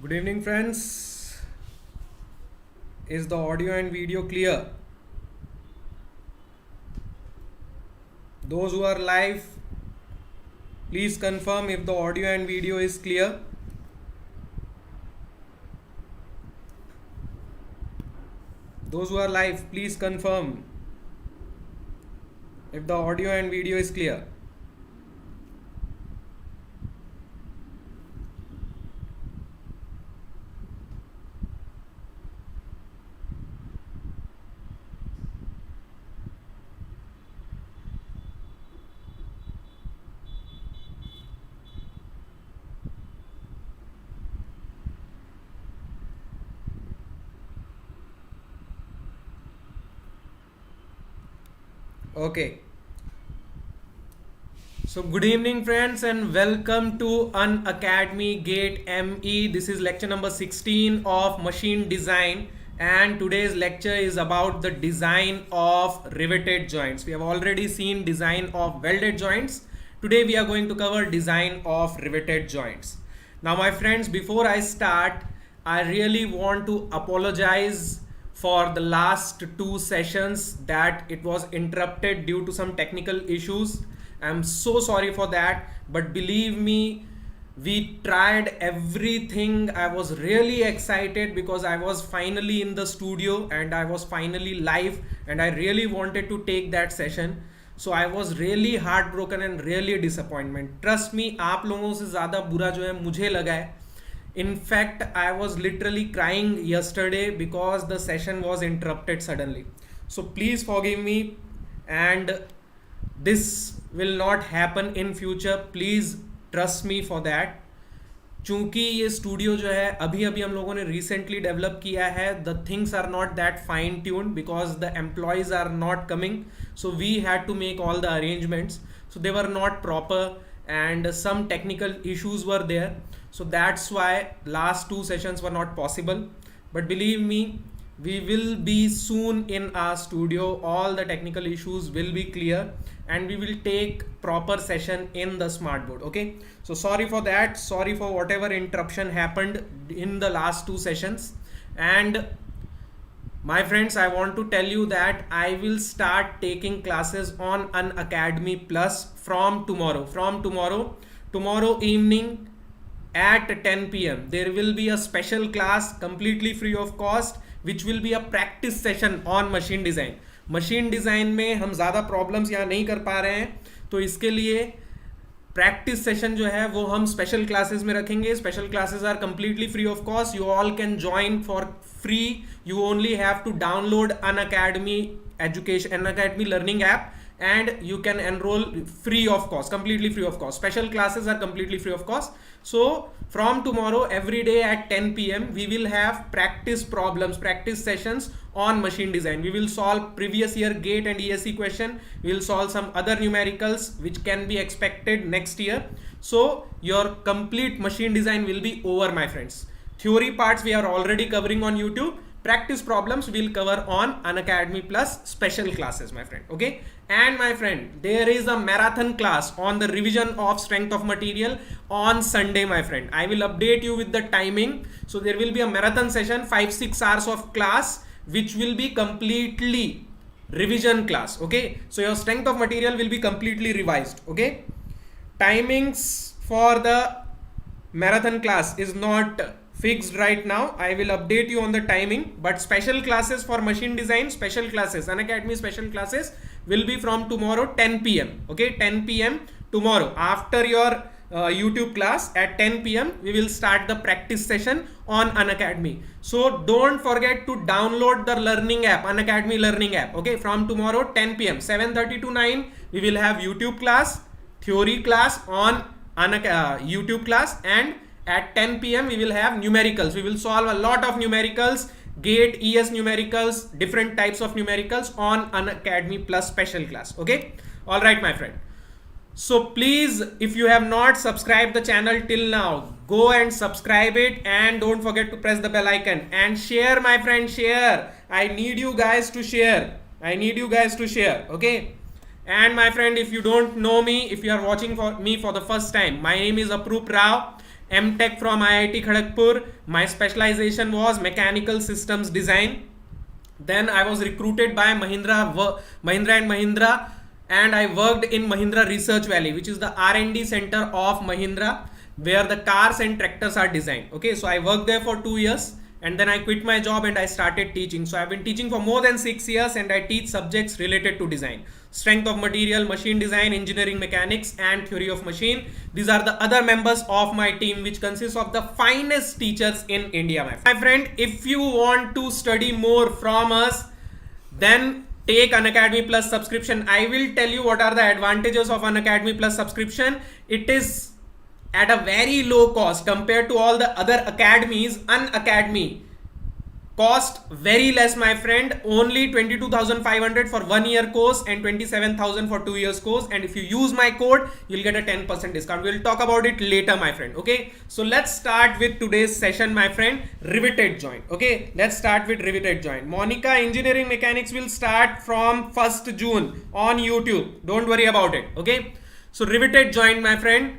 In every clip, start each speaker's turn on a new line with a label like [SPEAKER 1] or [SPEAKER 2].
[SPEAKER 1] Good evening, friends. Is the audio and video clear? Those who are live, please confirm if the audio and video is clear. Those who are live, please confirm if the audio and video is clear. Okay. So good evening, friends, and welcome to Unacademy GATE ME. This is lecture number 16 of machine design, and today's lecture is about the design of riveted joints. We have already seen design of welded joints. Today we are going to cover design of riveted joints. Now, my friends, before I start, I really want to apologize for the last two sessions that it was interrupted due to some technical issues. I'm so sorry for that, but believe me, we tried everything. I was really excited because I was finally in the studio and I was finally live, and I really wanted to take that session. So I was really heartbroken and really disappointment. Trust me, आप लोगों से ज़्यादा बुरा जो है मुझे लगा है. In fact, I was literally crying yesterday because the session was interrupted suddenly. So please forgive me, and this will not happen in future. Please trust me for that. चूंकि ये स्टूडियो जो है अभी अभी हम लोगों ने रिसेंटली डेवलप किया है, the things are not that fine tune because the employees are not coming, so we had to make all the arrangements, so they were not proper and some technical issues were there, so that's why last two sessions were not possible. But believe me, we will be soon in our studio. All the technical issues will be clear and we will take proper session in the smart board. Okay, so sorry for that, sorry for whatever interruption happened in the last two sessions. And my friends, I want to tell you that I will start taking classes on Unacademy Plus from tomorrow. Tomorrow evening at 10 p.m. there will be a special class completely free of cost, which will be a practice session on machine design. Machine design में हम ज़्यादा problems यहाँ नहीं कर पा रहे हैं, तो इसके लिए प्रैक्टिस सेशन जो है वो हम स्पेशल क्लासेस में रखेंगे. Special classes are completely free of cost. You all can join for free. You only have to download Unacademy education, Unacademy learning app, and you can enroll free of cost, completely free of cost. Special classes are completely free of cost. So from tomorrow, every day at 10 p.m. we will have practice problems, practice sessions on machine design. We will solve previous year GATE and ESE question. We will solve some other numericals which can be expected next year. So your complete machine design will be over, my friends. Theory parts we are already covering on YouTube. Practice problems we'll cover on Unacademy Plus special classes, my friend. Okay, and my friend, there is a marathon class on the revision of strength of material on Sunday, my friend. I will update you with the timing. So there will be a marathon session, 5-6 hours of class, which will be completely revision class. Okay, so your strength of material will be completely revised. Okay, timings for the marathon class is not fixed right now. I will update you on the timing, but special classes for machine design, special classes, Unacademy special classes will be from tomorrow 10 p.m. Okay, 10 p.m. tomorrow after your YouTube class at 10 p.m. we will start the practice session on Unacademy. So don't forget to download the learning app, Unacademy learning app. Okay, from tomorrow 10 p.m. 7:30 to 9 we will have YouTube class, theory class on YouTube class, and at 10 p.m. we will have numericals. We will solve a lot of numericals, GATE, ESE numericals, different types of numericals on Unacademy Plus special class. Okay, all right, my friend. So please, if you have not subscribed the channel till now, go and subscribe it, and don't forget to press the bell icon and share, my friend, share. I need you guys to share. Okay, and my friend, if you don't know me, if you are watching me for the first time, my name is Apuroop Sir, M.Tech from IIT Kharagpur. My specialization was mechanical systems design. Then I was recruited by Mahindra and Mahindra, and I worked in Mahindra Research Valley, which is the R&D center of Mahindra, where the cars and tractors are designed. Okay, so I worked there for 2 years, and then I quit my job and I started teaching. So I've been teaching for more than 6 years, and I teach subjects related to design: strength of material, machine design, engineering mechanics, and theory of machine. These are the other members of my team, which consists of the finest teachers in India. My friend, if you want to study more from us, then take Unacademy Plus subscription. I will tell you what are the advantages of Unacademy Plus subscription. It is at a very low cost compared to all the other academies. Unacademy cost very less, my friend. Only 22,500 for 1 year course and 27,000 for 2 years course. And if you use my code, you'll get a 10% discount. We'll talk about it later, my friend. Okay, so let's start with today's session, my friend. Riveted joint. Okay, let's start with riveted joint. Monica Engineering Mechanics will start from 1st June on YouTube. Don't worry about it. Okay, so riveted joint, my friend.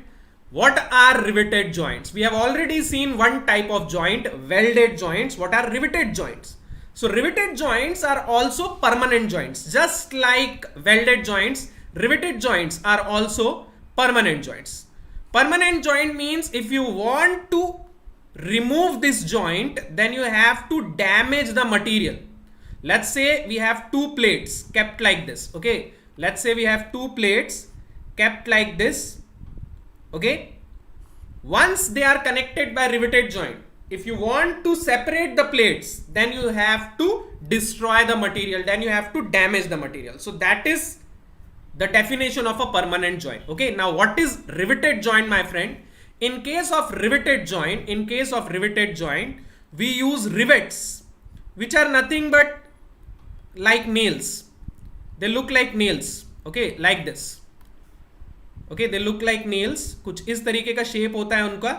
[SPEAKER 1] What are riveted joints? We have already seen one type of joint, welded joints. What are riveted joints? So riveted joints are also permanent joints. Just like welded joints, riveted joints are also permanent joints. Permanent joint means if you want to remove this joint, then you have to damage the material. Let's say we have two plates kept like this. Okay, let's say we have two plates kept like this. Okay, once they are connected by riveted joint, if you want to separate the plates, then you have to destroy the material, then you have to damage the material. So that is the definition of a permanent joint. Okay, now what is riveted joint, my friend? In case of riveted joint, we use rivets, which are nothing but like nails. They look like nails. Okay, like this. Okay, they look like nails. कुछ इस तरीके का shape होता है उनका.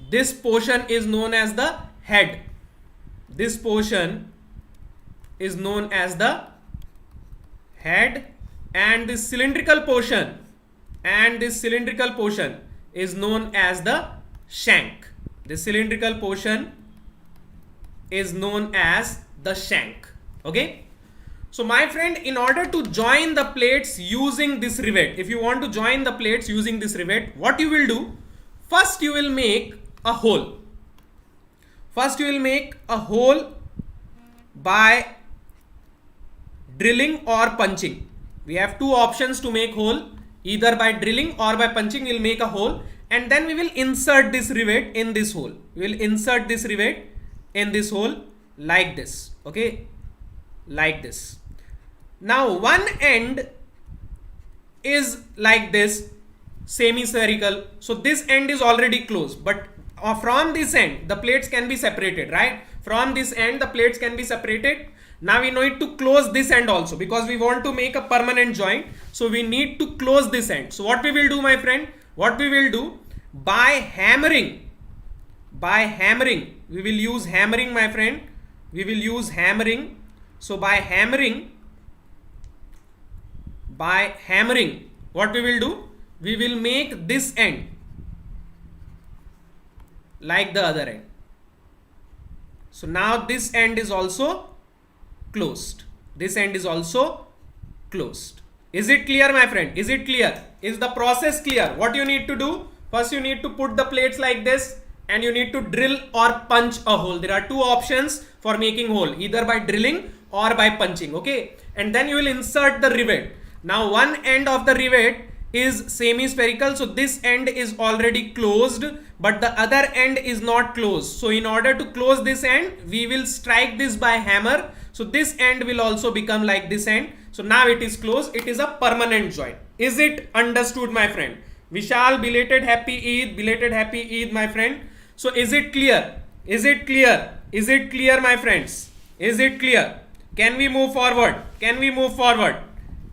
[SPEAKER 1] This portion is known as the head. This portion is known as the head, and this cylindrical portion is known as the shank. This cylindrical portion is known as the shank. Okay. So my friend, in order to join the plates using this rivet, if you want to join the plates using this rivet, what you will do? First you will make a hole. First you will make a hole by drilling or punching. We have two options to make hole. Either by drilling or by punching, we'll make a hole, and then we will insert this rivet in this hole. We will insert this rivet in this hole like this. Okay, like this. Now one end is like this, semi-spherical. So this end is already closed, but from this end the plates can be separated, right? From this end the plates can be separated. Now we need to close this end also, because we want to make a permanent joint. So we need to close this end. So what we will do, my friend? What we will do? By hammering, we will use hammering, my friend. We will use hammering. So by hammering, what we will do? We will make this end like the other end. So now this end is also closed. This end is also closed. Is it clear, my friend? Is it clear? Is the process clear? What you need to do? First you need to put the plates like this, and you need to drill or punch a hole. There are two options for making hole, either by drilling or by punching. Okay, and then you will insert the rivet. Now one end of the rivet is semi-spherical, so this end is already closed, but the other end is not closed. So in order to close this end, we will strike this by hammer. So this end will also become like this end. So now it is closed. It is a permanent joint. Is it understood, my friend? Vishal, belated happy Eid, my friend. So is it clear? Is it clear? Is it clear, my friends? Is it clear? Can we move forward? Can we move forward?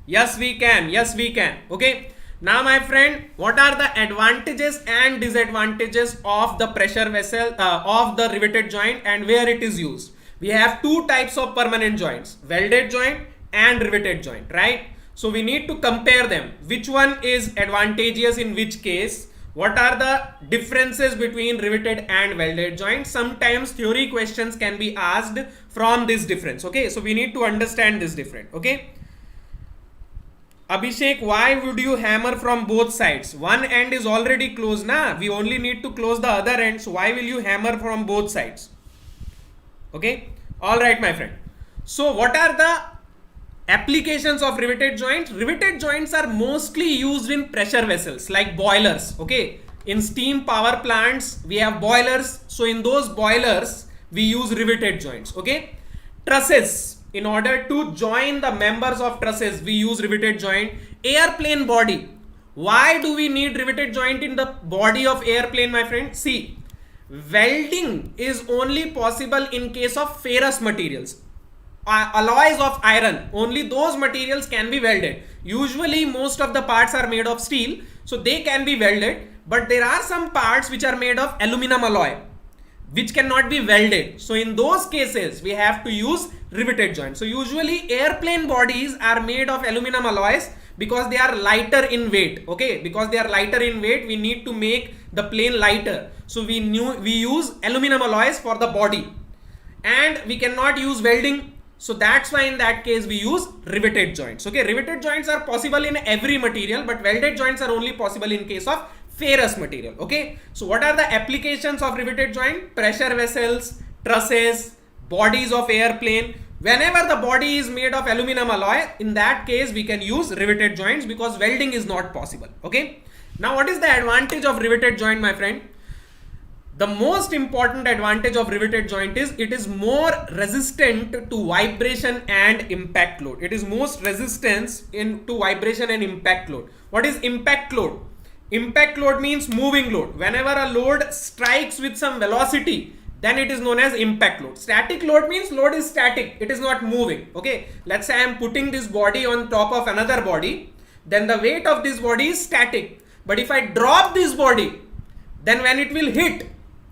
[SPEAKER 1] Yes, we can. Yes, we can. Okay. Now, my friend, what are the advantages and disadvantages of the pressure vessel, of the riveted joint, and where it is used? We have two types of permanent joints, welded joint and riveted joint, right? So we need to compare them. Which one is advantageous in which case? What are the differences between riveted and welded joints? Sometimes theory questions can be asked from this difference. Okay, so we need to understand this difference. Okay, Abhishek, why would you hammer from both sides? One end is already closed, na? We only need to close the other end. So why will you hammer from both sides? Okay, all right, my friend. So what are the applications of riveted joints? Riveted joints are mostly used in pressure vessels like boilers. Okay, in steam power plants we have boilers, so in those boilers we use riveted joints. Okay, trusses, in order to join the members of trusses we use riveted joint. Airplane body, why do we need riveted joint in the body of airplane, my friend? See, welding is only possible in case of ferrous materials, alloys of iron. Only those materials can be welded. Usually most of the parts are made of steel, so they can be welded, but there are some parts which are made of aluminum alloy which cannot be welded. So in those cases we have to use riveted joints. So usually airplane bodies are made of aluminum alloys because they are lighter in weight. Okay, because they are lighter in weight, we need to make the plane lighter, so we use aluminum alloys for the body, and we cannot use welding. So that's why in that case we use riveted joints. Okay, riveted joints are possible in every material, but welded joints are only possible in case of ferrous material. Okay, so what are the applications of riveted joint? Pressure vessels, trusses, bodies of airplane. Whenever the body is made of aluminum alloy, in that case we can use riveted joints because welding is not possible. Okay, now what is the advantage of riveted joint, my friend? The most important advantage of riveted joint is it is more resistant to vibration and impact load. It is most resistance to vibration and impact load. What is impact load? Impact load means moving load. Whenever a load strikes with some velocity, then it is known as impact load. Static load means load is static, it is not moving. Okay, let's say I am putting this body on top of another body, then the weight of this body is static. But if I drop this body, then when it will hit,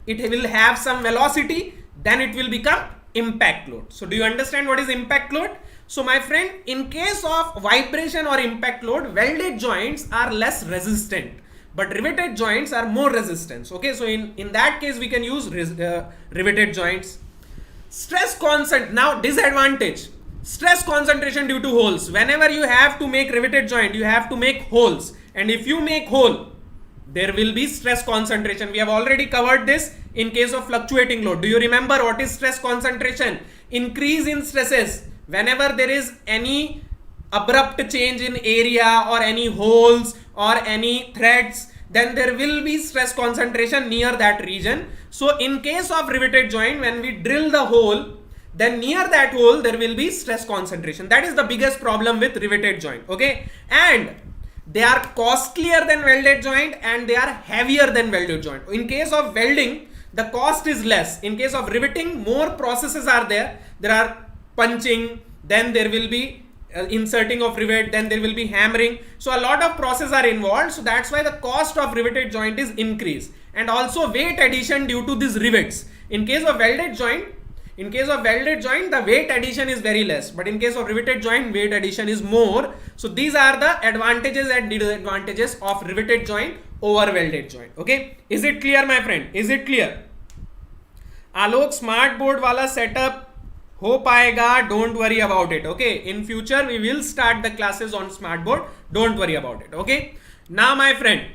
[SPEAKER 1] it will have some velocity, then it will become impact load. So do you understand what is impact load? So my friend, in case of vibration or impact load, welded joints are less resistant, but riveted joints are more resistant. Okay, so in that case we can use riveted joints. Stress constant, now disadvantage, stress concentration due to holes. Whenever you have to make riveted joint, you have to make holes, and if you make hole, there will be stress concentration. We have already covered this in case of fluctuating load. Do you remember what is stress concentration? Increase in stresses. Whenever there is any abrupt change in area or any holes or any threads, then there will be stress concentration near that region. So in case of riveted joint, when we drill the hole, then near that hole there will be stress concentration. That is the biggest problem with riveted joint. Okay, and they are costlier than welded joint and they are heavier than welded joint. In case of welding, the cost is less. In case of riveting, more processes are there. There are punching, then there will be inserting of rivet, then there will be hammering. So a lot of processes are involved. So that's why the cost of riveted joint is increased, and also weight addition due to these rivets. In case of welded joint, the weight addition is very less, but in case of riveted joint, weight addition is more. So these are the advantages and disadvantages of riveted joint over welded joint. Okay, is it clear, my friend? Is it clear? Alok, smart board wala setup ho paega, don't worry about it. Okay, in future we will start the classes on smart board, don't worry about it. Okay, now my friend,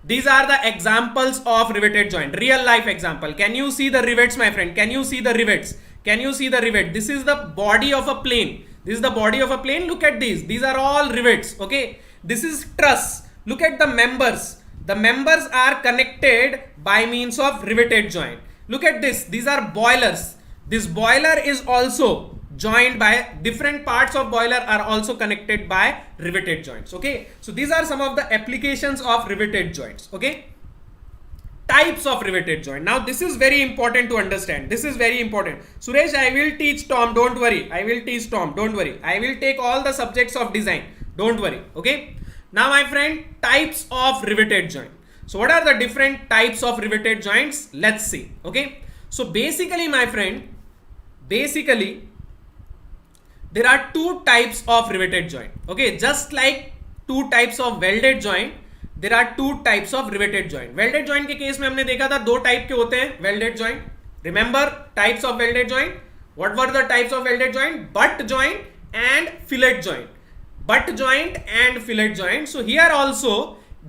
[SPEAKER 1] these are the examples of riveted joint, real life example. Can you see the rivets, my friend? Can you see the rivets? Can you see the rivet? This is the body of a plane. This is the body of a plane. Look at these. These are all rivets. Okay, this is truss. Look at the members. The members are connected by means of riveted joint. Look at this. These are boilers. This boiler is also joined by different parts of boiler are also connected by riveted joints. Okay, so these are some of the applications of riveted joints. Okay, types of riveted joint. Now this is very important to understand. This is very important. Suresh, I will teach Tom, don't worry. I will teach Tom, don't worry. I will take all the subjects of design, don't worry. Okay, now my friend, types of riveted joint. So what are the different types of riveted joints? Let's see. Okay, so basically my friend, there are two types of riveted joint. Okay, just like two types of welded joint, there are two types of riveted joint. Welded joint के case में हमने देखा था दो type के होते हैं welded joint. Remember types of welded joint. What were the types of welded joint? Butt joint and fillet joint. Butt joint and fillet joint. So here also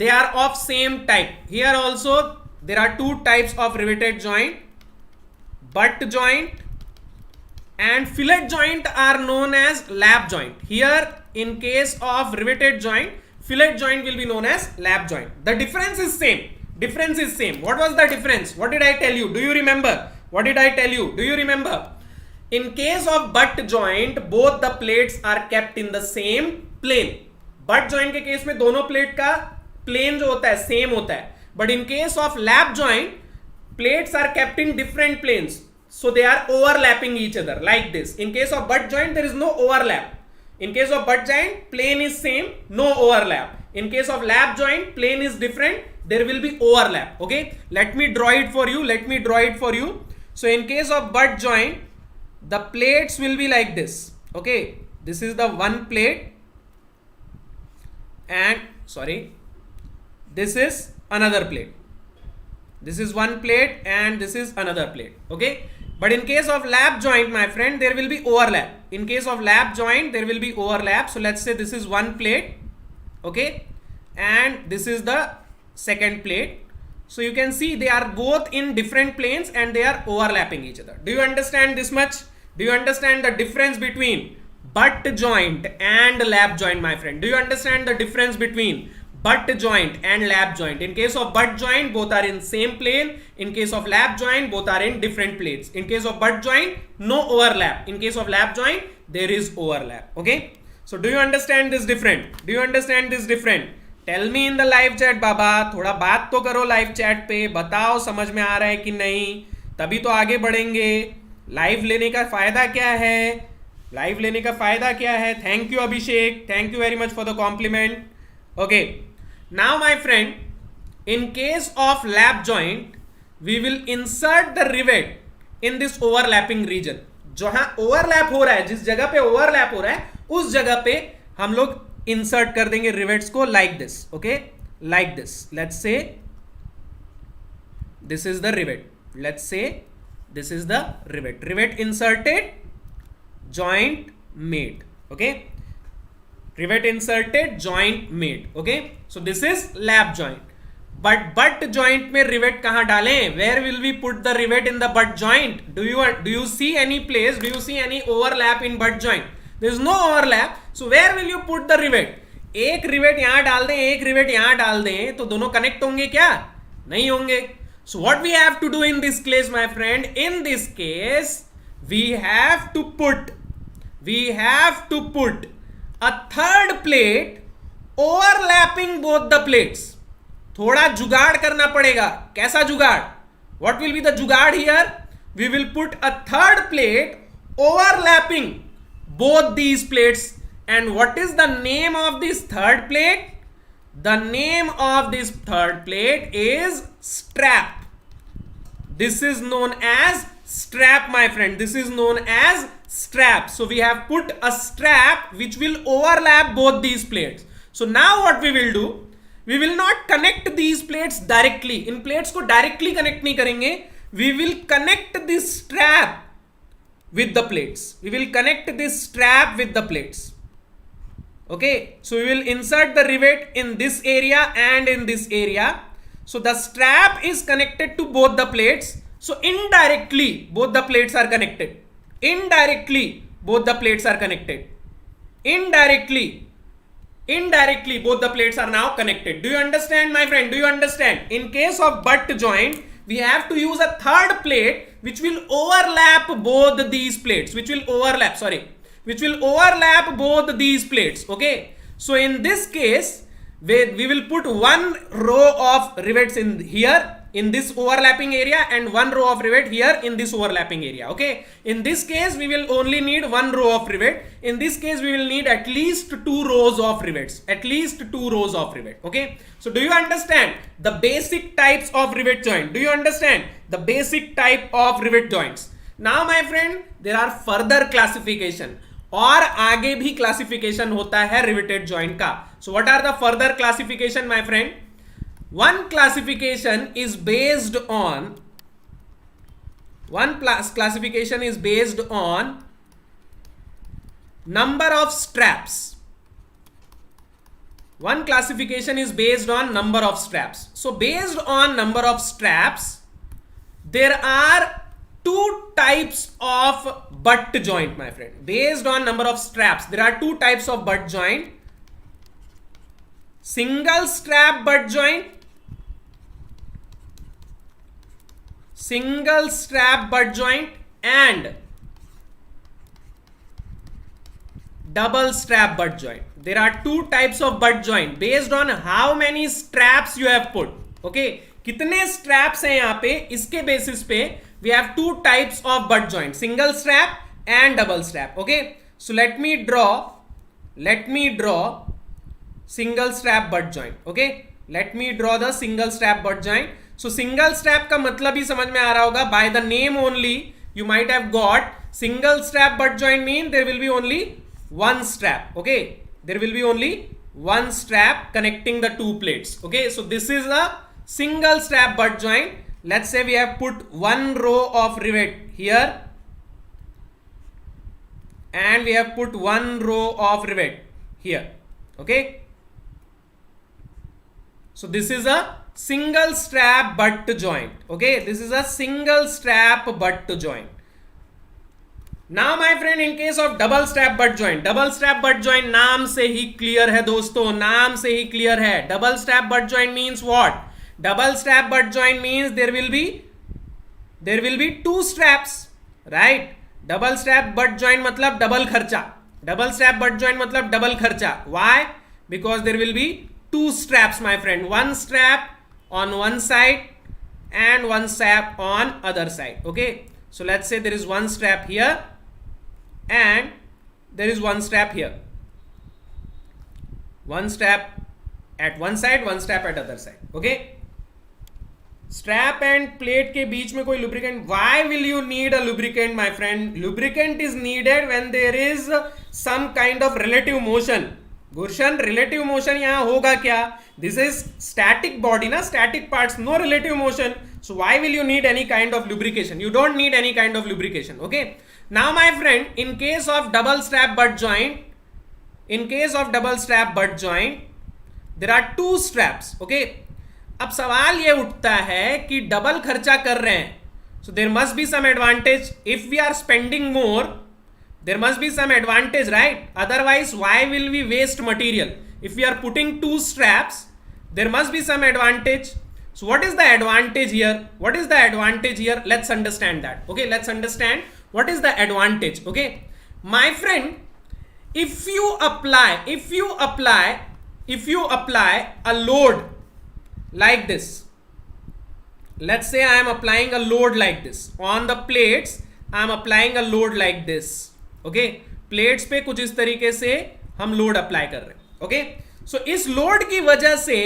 [SPEAKER 1] they are of same type. Here also there are two types of riveted joint. Butt joint and fillet joint are known as lap joint. Here in case of riveted joint, fillet joint will be known as lap joint. The difference is same. Difference is same. What was the difference? What did I tell you? Do you remember? What did I tell you? Do you remember? In case of butt joint, both the plates are kept in the same plane. Butt joint के case में दोनों plate का plane जो होता है same होता है. But in case of lap joint, plates are kept in different planes. So they are overlapping each other like this. In case of butt joint, there is no overlap. In case of butt joint, plane is same, no overlap. In case of lap joint, plane is different, there will be overlap. Okay, let me draw it for you. Let me draw it for you. So in case of butt joint, the plates will be like this. Okay, this is the one plate, and sorry, this is another plate. This is one plate and this is another plate. Okay, but in case of lap joint, my friend, there will be overlap. In case of lap joint, there will be overlap. So let's say this is one plate. Okay, and this is the second plate. So you can see they are both in different planes and they are overlapping each other. Do you understand this much? Do you understand the difference between butt joint and lap joint, my friend? Do you understand the difference between butt joint and lap joint? In case of butt joint, both are in same plane. In case of lap joint, both are in different planes. In case of butt joint, no overlap. In case of lap joint, there is overlap. Okay, so do you understand this different? Do you understand this different? Tell me in the live chat, बाबा थोड़ा बात तो करो live chat पे, बताओ समझ में आ रहा है कि नहीं, तभी तो आगे बढ़ेंगे. लाइव लेने का फायदा क्या है? लाइव लेने का फायदा क्या है? Thank you Abhishek, thank you very much for the compliment. Okay, now my friend, in case of lap joint we will insert the rivet in this overlapping region. जहां ओवरलैप हो रहा है, जिस जगह पे ओवरलैप हो रहा है उस जगह पे हम लोग इंसर्ट कर देंगे रिवेट्स को like this. Okay, like this. Let's say this is the rivet. Let's say this is the rivet. Rivet inserted, joint made. Okay, rivet inserted, joint made. Okay, so this is lap joint. But butt joint में rivet कहाँ डालें? Where will we put the rivet in the butt joint? Do you see any place? Do you see any overlap in butt joint? There is no overlap. So where will you put the rivet? एक rivet यहाँ डाल दें, एक rivet यहाँ डाल दें, तो दोनों connect होंगे क्या? नहीं होंगे. So what we have to do in this case, my friend, in this case, we have to put a third plate overlapping both the plates. थोड़ा जुगाड़ करना पड़ेगा. कैसा जुगाड़? What will be the जुगाड़ here? We will put a third plate overlapping both these plates. And what is the name of this third plate? The name of this third plate is strap. This is known as strap, my friend. This is known as strap. So we have put a strap which will overlap both these plates. So now what we will do, we will not connect these plates directly. In plates को directly connect नहीं करेंगे. We will connect this strap with the plates. We will connect this strap with the plates. Okay, so we will insert the rivet in this area and in this area. So the strap is connected to both the plates. So indirectly both the plates are connected. Indirectly both the plates are connected. Indirectly both the plates are now connected. Do you understand, my friend? Do you understand? In case of butt joint, we have to use a third plate which will overlap both these plates. Which will overlap both these plates. Okay, so in this case we will put one row of rivets in here in this overlapping area and one row of rivet here in this overlapping area. Okay, in this case we will only need one row of rivet. In this case we will need at least two rows of rivets. At least two rows of rivet. Okay, so do you understand the basic types of rivet joint? Do you understand the basic type of rivet joints? Now my friend, there are further classification. और आगे भी classification होता है riveted joint का. So what are the further classification, my friend? One classification is based on number of straps. One classification is based on number of straps. So based on number of straps, there are two types of butt joint, my friend. Based on number of straps, there are two types of butt joint. Single strap butt joint, single strap butt joint, and double strap butt joint. There are two types of butt joint based on how many straps you have put. Okay, कितने straps हैं यहाँ पे, इसके basis पे we have two types of butt joint, single strap and double strap. Okay, so let me draw single strap butt joint. Okay, let me draw the single strap butt joint. So single strap का मतलब ही समझ में आ रहा होगा, by the name only you might have got single strap butt joint mean there will be only one strap. Okay, there will be only one strap connecting the two plates. Okay, so this is a single strap butt joint. Let's say we have put one row of rivet here and we have put one row of rivet here. Okay, so this is a single strap butt joint. Okay, this is a single strap butt joint. Now my friend, in case of double strap butt joint नाम से ही clear है दोस्तों, नाम से ही clear है. Double strap butt joint means what? Double strap butt joint means there will be two straps, right? Double strap butt joint मतलब double खर्चा. Double strap butt joint मतलब double खर्चा. Why? Because there will be two straps, my friend. One strap on one side and one strap on other side. Okay, so let's say there is one strap here and there is one strap here. One strap at one side, one strap at other side. Okay, strap and plate के बीच में कोई lubricant. Why will you need a lubricant, my friend? Lubricant is needed when there is some kind of relative motion. Gurshan, relative motion यहाँ होगा क्या? This is static body ना, static parts, no relative motion. So why will you need any kind of lubrication? You don't need any kind of lubrication. Okay, now my friend, in case of double strap butt joint, there are two straps. Okay, अब सवाल ये उठता है कि double खर्चा कर रहे हैं, so there must be some advantage. If we are spending more, there must be some advantage, right? Otherwise why will we waste material? If we are putting two straps, there must be some advantage. So what is the advantage here? Let's understand that. Okay, let's understand what is the advantage. Okay, my friend, if you apply a load like this, let's say I am applying a load like this on the plates, I am applying a load like this. Okay, plates पे कुछ इस तरीके से हम load apply कर रहे हैं. Okay, सो इस लोड की वजह से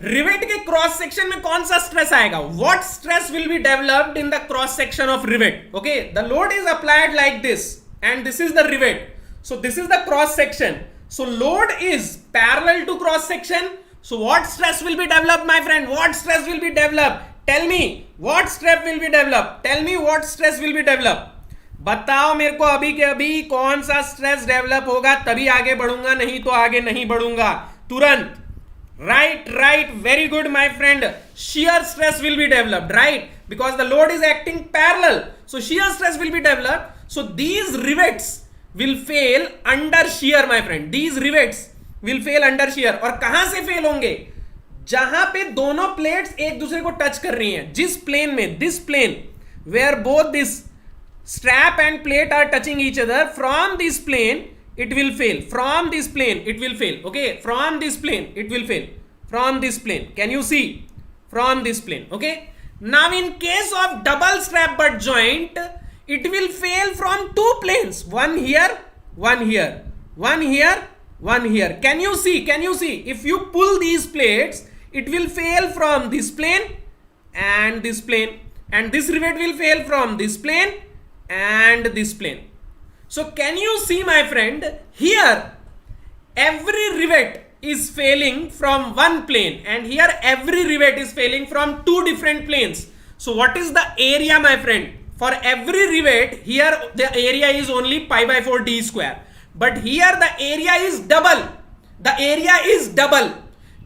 [SPEAKER 1] रिवेट के क्रॉस सेक्शन में कौन सा स्ट्रेस आएगा? What stress will be developed in the cross section of rivet? Okay, the load is applied like this and this is the rivet. So this is the cross section. So load is parallel to cross section. So what stress will be developed, my friend? What stress will be developed? Tell me what stress will be developed. Tell me what stress will be developed. बताओ मेरे को अभी के अभी कौन सा stress develop होगा, तभी आगे बढ़ूंगा, नहीं तो आगे नहीं बढ़ूंगा तुरंत. Right, very good my friend. shear stress will be developed, right? Because the load is acting parallel, so shear stress will be developed. So these rivets will fail under shear, my friend. These rivets will fail under shear. और कहां से fail होंगे? जहां पे दोनों plates एक दूसरे को टच कर रही हैं. जिस प्लेन में, this plane where both this strap and plate are touching each other, from this plane it will fail. From this plane it will fail. Okay, from this plane it will fail. From this plane, can you see? From this plane. Okay, now in case of double strap butt joint, it will fail from two planes. One here, one here, one here, one here. Can you see? Can you see? If you pull these plates, it will fail from this plane and this plane, and this rivet will fail from this plane and this plane. So can you see, my friend, here every rivet is failing from one plane, and here every rivet is failing from two different planes. So what is the area, my friend? For every rivet, here the area is only pi by 4 d square, but here the area is double. The area is double.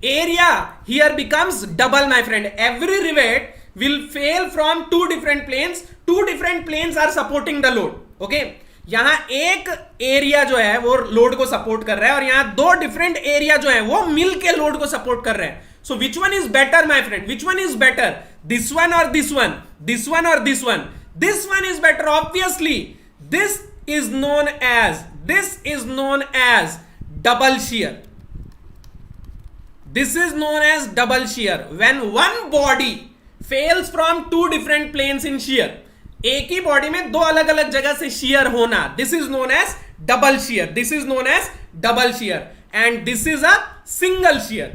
[SPEAKER 1] Area here becomes double, my friend. Every rivet will fail from two different planes. Two different planes are supporting the load. Okay, यहाँ एक area जो है वो load को support कर रहा है और यहाँ दो डिफरेंट एरिया जो है वो मिल के लोड को सपोर्ट कर रहे हैं. So which one is better, my friend? Which one is better? This one और दिस वन? दिस वन और this one? This one is better, obviously. This is known as double shear. This is known as double shear. When one body fails from two different planes in shear, एक ही body में दो अलग अलग जगह से shear होना, this is known as double shear. This is known as double shear, and this is a single shear.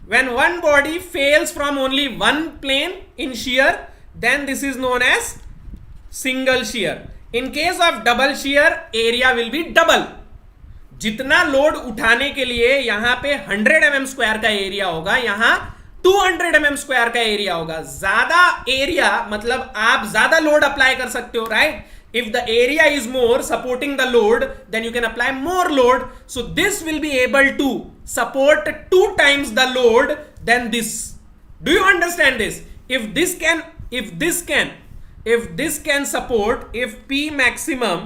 [SPEAKER 1] When one body fails from only one plane in shear, then this is known as single shear. In case of double shear, area will be double. जितना load उठाने के लिए यहां पे 100 mm square का area होगा, यहां 200 mm square का एरिया होगा. ज्यादा एरिया मतलब आप ज्यादा लोड अप्लाई कर सकते हो, right? If the area is more supporting the load, then you can apply more load. So this will be able to support 2 times the load then this. Do you understand this? if this can support, if P maximum,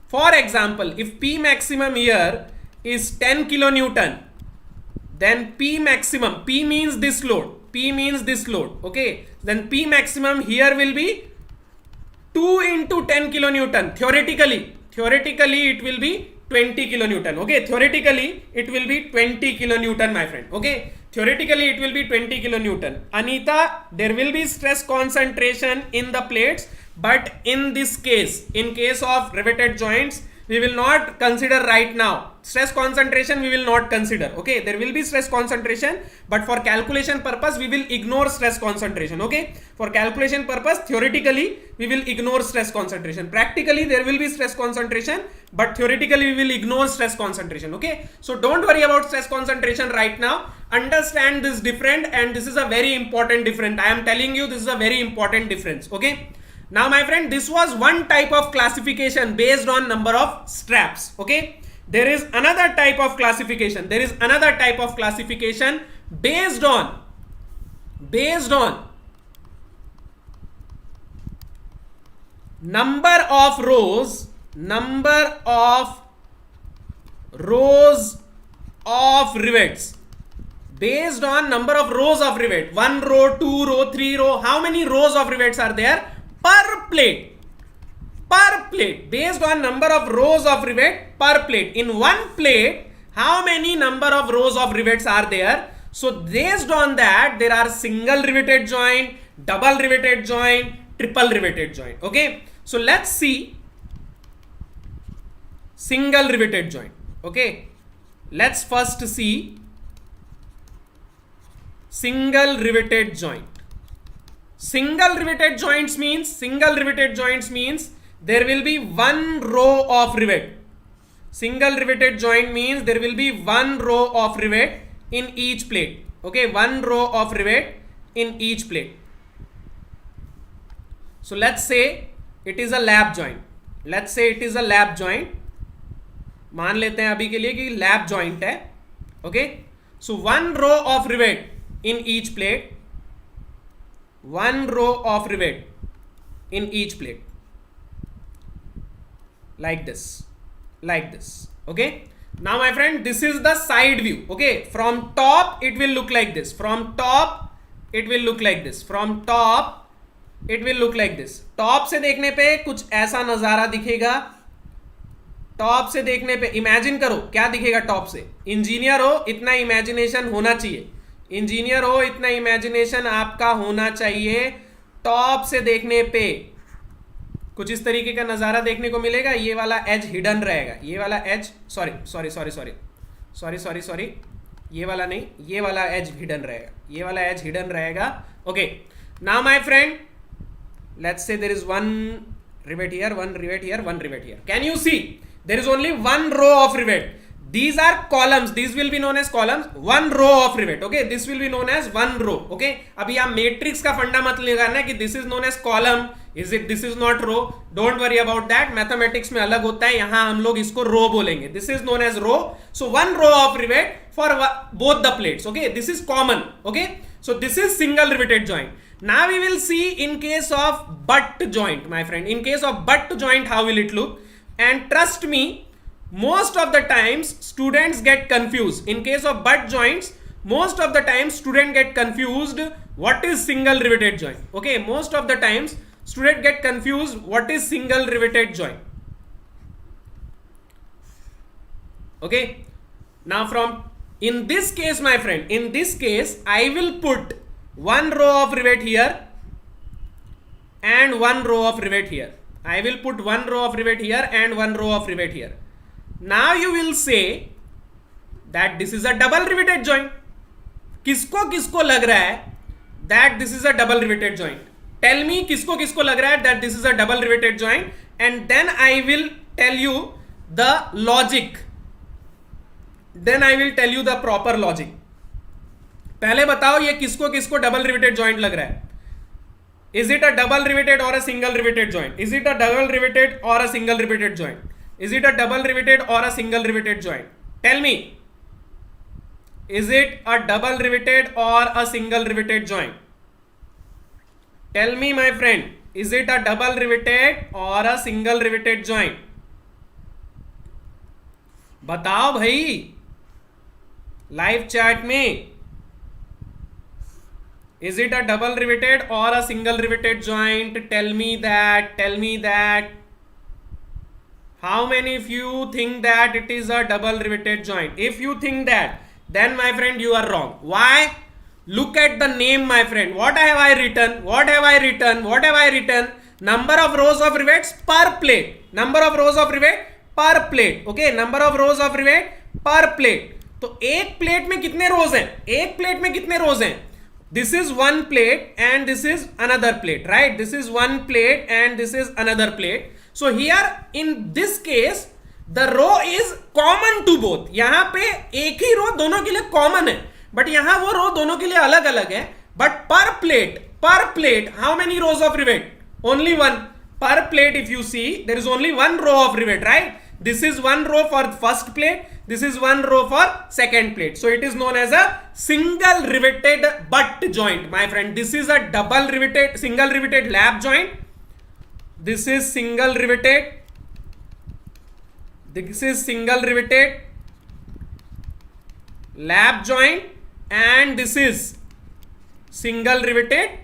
[SPEAKER 1] for example, if P maximum here is 10 kilonewton, then P maximum, P means this load, P means this load, okay? Then P maximum here will be 2 into 10 kilonewton. Theoretically it will be 20 kilonewton, okay? Theoretically it will be 20 kilonewton, my friend, okay? Theoretically it will be 20 kilonewton. Anita, there will be stress concentration in the plates, but in this case, in case of riveted joints, we will not consider right now. Stress concentration we will not consider, okay? There will be stress concentration, but for calculation purpose we will ignore stress concentration, okay? For calculation purpose, theoretically we will ignore stress concentration. Practically there will be stress concentration, but theoretically we will ignore stress concentration, okay? So don't worry about stress concentration right now. Understand this different, and this is a very important difference. I am telling you, this is a very important difference, okay? Now my friend, this was one type of classification based on number of straps, okay? There is another type of classification. There is another type of classification based on number of rows of rivets. Based on number of rows of rivet, 1 row, 2 row, 3 row, how many rows of rivets are there per plate? Based on number of rows of rivet per plate. In one plate, how many number of rows of rivets are there? So based on that, there are single riveted joint, double riveted joint, triple riveted joint, okay? So let's see single riveted joint, okay? Let's first see single riveted joint. Single riveted joints means there will be one row of rivet. Single riveted joint means there will be one row of rivet in each plate, okay? One row of rivet in each plate. So let's say it is a lap joint. मान लेते हैं अभी के लिए कि lap joint है, okay? So one row of rivet in each plate, one row of rivet in each plate, like this, okay? Now my friend, this is the side view, okay? From top it will look like this, from top it will look like this, from top it will look like this. Top से देखने पे कुछ ऐसा नजारा दिखेगा. Top से देखने पे इमेजिन करो क्या दिखेगा टॉप से. इंजीनियर हो, इतना इमेजिनेशन होना चाहिए. इंजीनियर हो, इतना इमेजिनेशन आपका होना चाहिए. टॉप से देखने पे कुछ इस तरीके का नजारा देखने को मिलेगा. ये वाला एज हिडन रहेगा, ये वाला एज सॉरी, ये वाला नहीं, ये वाला एज हिडन रहेगा, ये वाला एज हिडन रहेगा, okay? Now my friend, let's say there is one rivet here, one rivet here, one rivet here. Can you see? There is only one row of rivet. these are columns, these will be known as columns, one row of rivet. Okay, this will be known as one row. Okay, अभी आप matrix का फंडा मत लगाना है कि this is known as column, is it, this is not row, don't worry about that, mathematics में अलग होता है, यहाँ हम लोग इसको row बोलेंगे. This is known as row, so one row of rivet for both the plates. Okay, this is common. Okay, so this is single riveted joint. Now we will see in case of butt joint, my friend. In case of butt joint, how will it look? And trust me, most of the times students get confused. In case of butt joints, most of the times students get confused what is single riveted joint. Okay, most of the times students get confused what is single riveted joint. Okay, now from in this case, my friend, in this case I will put one row of rivet here and one row of rivet here. I will put one row of rivet here and one row of rivet here. Now you will say that this is a double riveted joint. किसको किसको लग रहा है that this is a double riveted joint? Tell me किसको किसको लग रहा है that this is a double riveted joint, and then I will tell you the logic. Then I will tell you the proper logic. पहले बताओ ये किसको किसको डबल रिवेटेड जॉइंट लग रहा है? Is it a double riveted or a single riveted joint? Is it a double riveted or a single riveted joint? Is it a double riveted or a single riveted joint? Tell me. Is it a double riveted or a single riveted joint? Tell me, my friend. Is it a double riveted or a single riveted joint? बताओ भाई live chat में. Is it a double riveted or a single riveted joint? Tell me that. Tell me that. How many of you think that it is a double riveted joint? If you think that, then my friend you are wrong. Why? Look at the name, my friend. What have I written? What have I written? What have I written? Number of rows of rivets per plate. Number of rows of rivet per plate. Okay, number of rows of rivet per plate. तो एक plate में कितने रोज हैं? एक plate में कितने रोज हैं? This is one plate and this is another plate, right? This is one plate and this is another plate. So here in this case the row is common to both. यहाँ पे एक ही रो दोनों के लिए common है, but यहाँ वो रो दोनों के लिए अलग अलग है. But per plate, how many rows of rivet? Only one. Per plate, if you see, there is only one row of rivet, right? This is one row for first plate. This is one row for second plate. So it is known as a single riveted butt joint, my friend. This is a double riveted, single riveted lap joint. This is single riveted. This is single riveted lap joint, and this is single riveted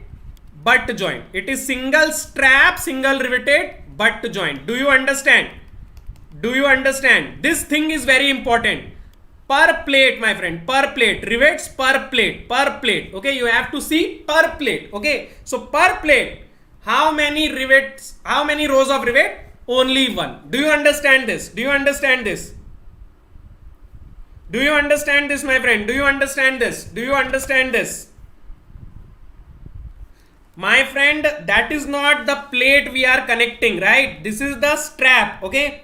[SPEAKER 1] butt joint. It is single strap, single riveted butt joint. Do you understand? Do you understand? This thing is very important. Per plate, my friend, per plate, rivets per plate, per plate. Okay, you have to see per plate. Okay, so per plate, how many rivets, how many rows of rivet? Only one. Do you understand this? Do you understand this? Do you understand this, my friend? Do you understand this? Do you understand this? My friend, that is not the plate we are connecting, right? This is the strap. Okay,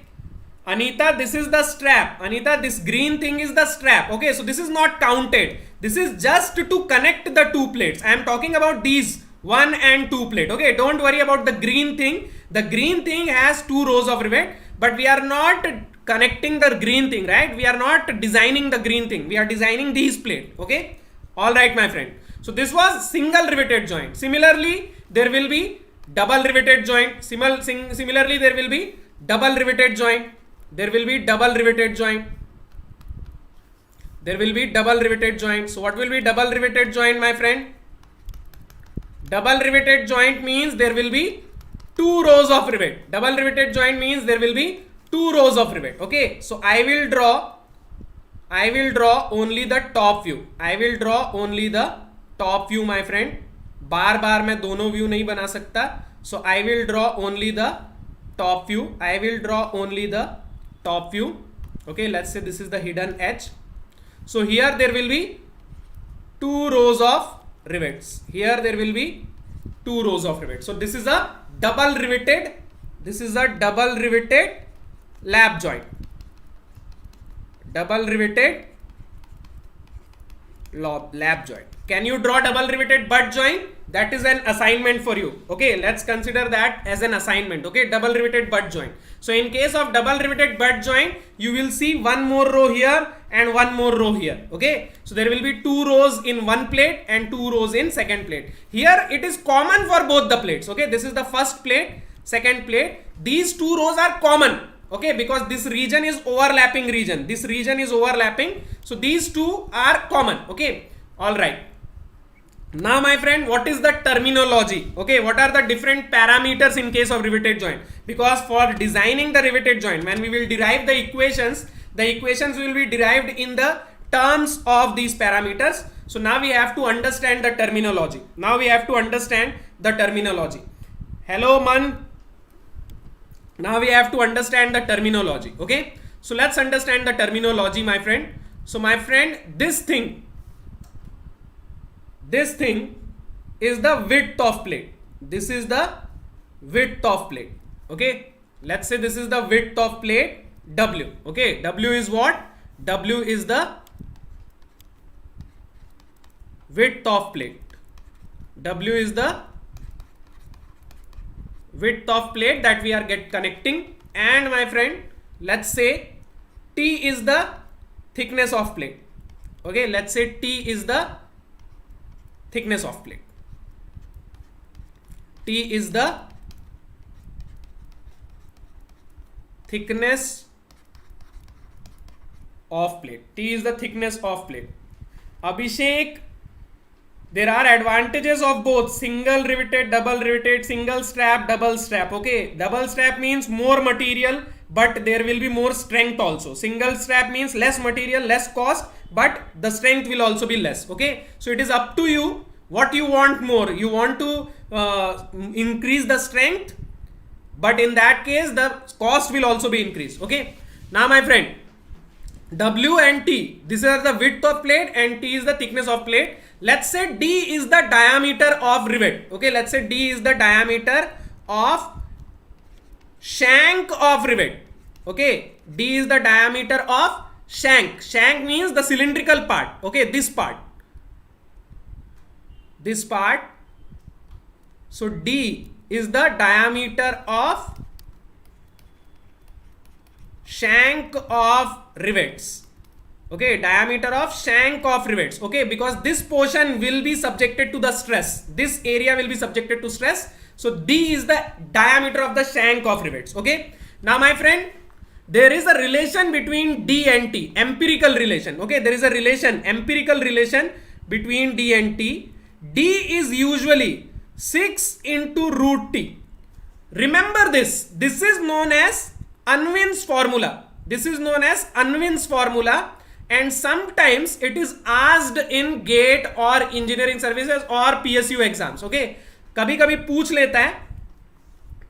[SPEAKER 1] Anita, this is the strap. Anita, this green thing is the strap. Okay, so this is not counted. This is just to connect the two plates. I am talking about these 1 and 2 plate. Okay, don't worry about the green thing. The green thing has 2 rows of rivet, but we are not connecting the green thing, right? We are not designing the green thing. We are designing these plate. Okay, all right, my friend. So this was single riveted joint. Similarly, there will be double riveted joint. Similarly, there will be double riveted joint. There will be double riveted joint. There will be double riveted joint. So what will be double riveted joint, my friend? Double riveted joint means there will be 2 rows of rivet. Double riveted joint means there will be 2 rows of rivet. Okay, so I will draw only the top view. I will draw only the top view, my friend. बार बार मैं दोनों view नहीं बना सकता. So I will draw only the top view. I will draw only the top view. Okay, let's say this is the hidden edge. So here there will be 2 rows of rivets. Here there will be 2 rows of rivets. So this is a double riveted. This is a double riveted lap joint. double riveted lap joint. Can you draw double riveted butt joint? That is an assignment for you. Okay, let's consider that as an assignment. Okay, double riveted butt joint. So in case of double riveted butt joint, you will see one more row here and one more row here. Okay, so there will be 2 rows in one plate and 2 rows in second plate. Here it is common for both the plates. Okay, this is the first plate, second plate. These 2 rows are common. Okay, because this region is overlapping region. This region is overlapping. So these 2 are common. Okay, all right. Now my friend, what is the terminology? Okay, what are the different parameters in case of riveted joint? Because for designing the riveted joint, when we will derive the equations will be derived in the terms of these parameters. So now we have to understand the terminology. Hello Man. Now we have to understand the terminology. Okay, so let's understand the terminology, my friend. So my friend, this thing is the width of plate. This is the width of plate. Okay, let's say this is the width of plate W. Okay, W is what? W is the width of plate. W is the width of plate that we are connecting. And my friend, let's say T is the thickness of plate. Okay, let's say T is the thickness of plate. T is the thickness of plate. T is the thickness of plate. Abhishek, there are advantages of both single riveted, double riveted, single strap, double strap. Okay, double strap means more material, but there will be more strength also. Single strap means less material, less cost, but the strength will also be less. Okay, so it is up to you what you want more. You want to increase the strength, but in that case the cost will also be increased. Okay, now my friend, W and T, these are the width of plate and T is the thickness of plate. Let's say D is the diameter of rivet. Okay, let's say D is the diameter of shank of rivet. Okay, D is the diameter of shank. Shank means the cylindrical part. Okay, this part. So D is the diameter of shank of rivets. Okay, diameter of shank of rivets. Okay, because this portion will be subjected to the stress. This area will be subjected to stress. So D is the diameter of the shank of rivets. Okay, now my friend, there is a relation between D and T, empirical relation. Okay, there is a relation, empirical relation between D and T. D is usually 6 into root T. Remember this. This is known as Unwin's formula. This is known as Unwin's formula, and sometimes it is asked in GATE or engineering services or PSU exams. Okay, कभी कभी पूछ लेता है,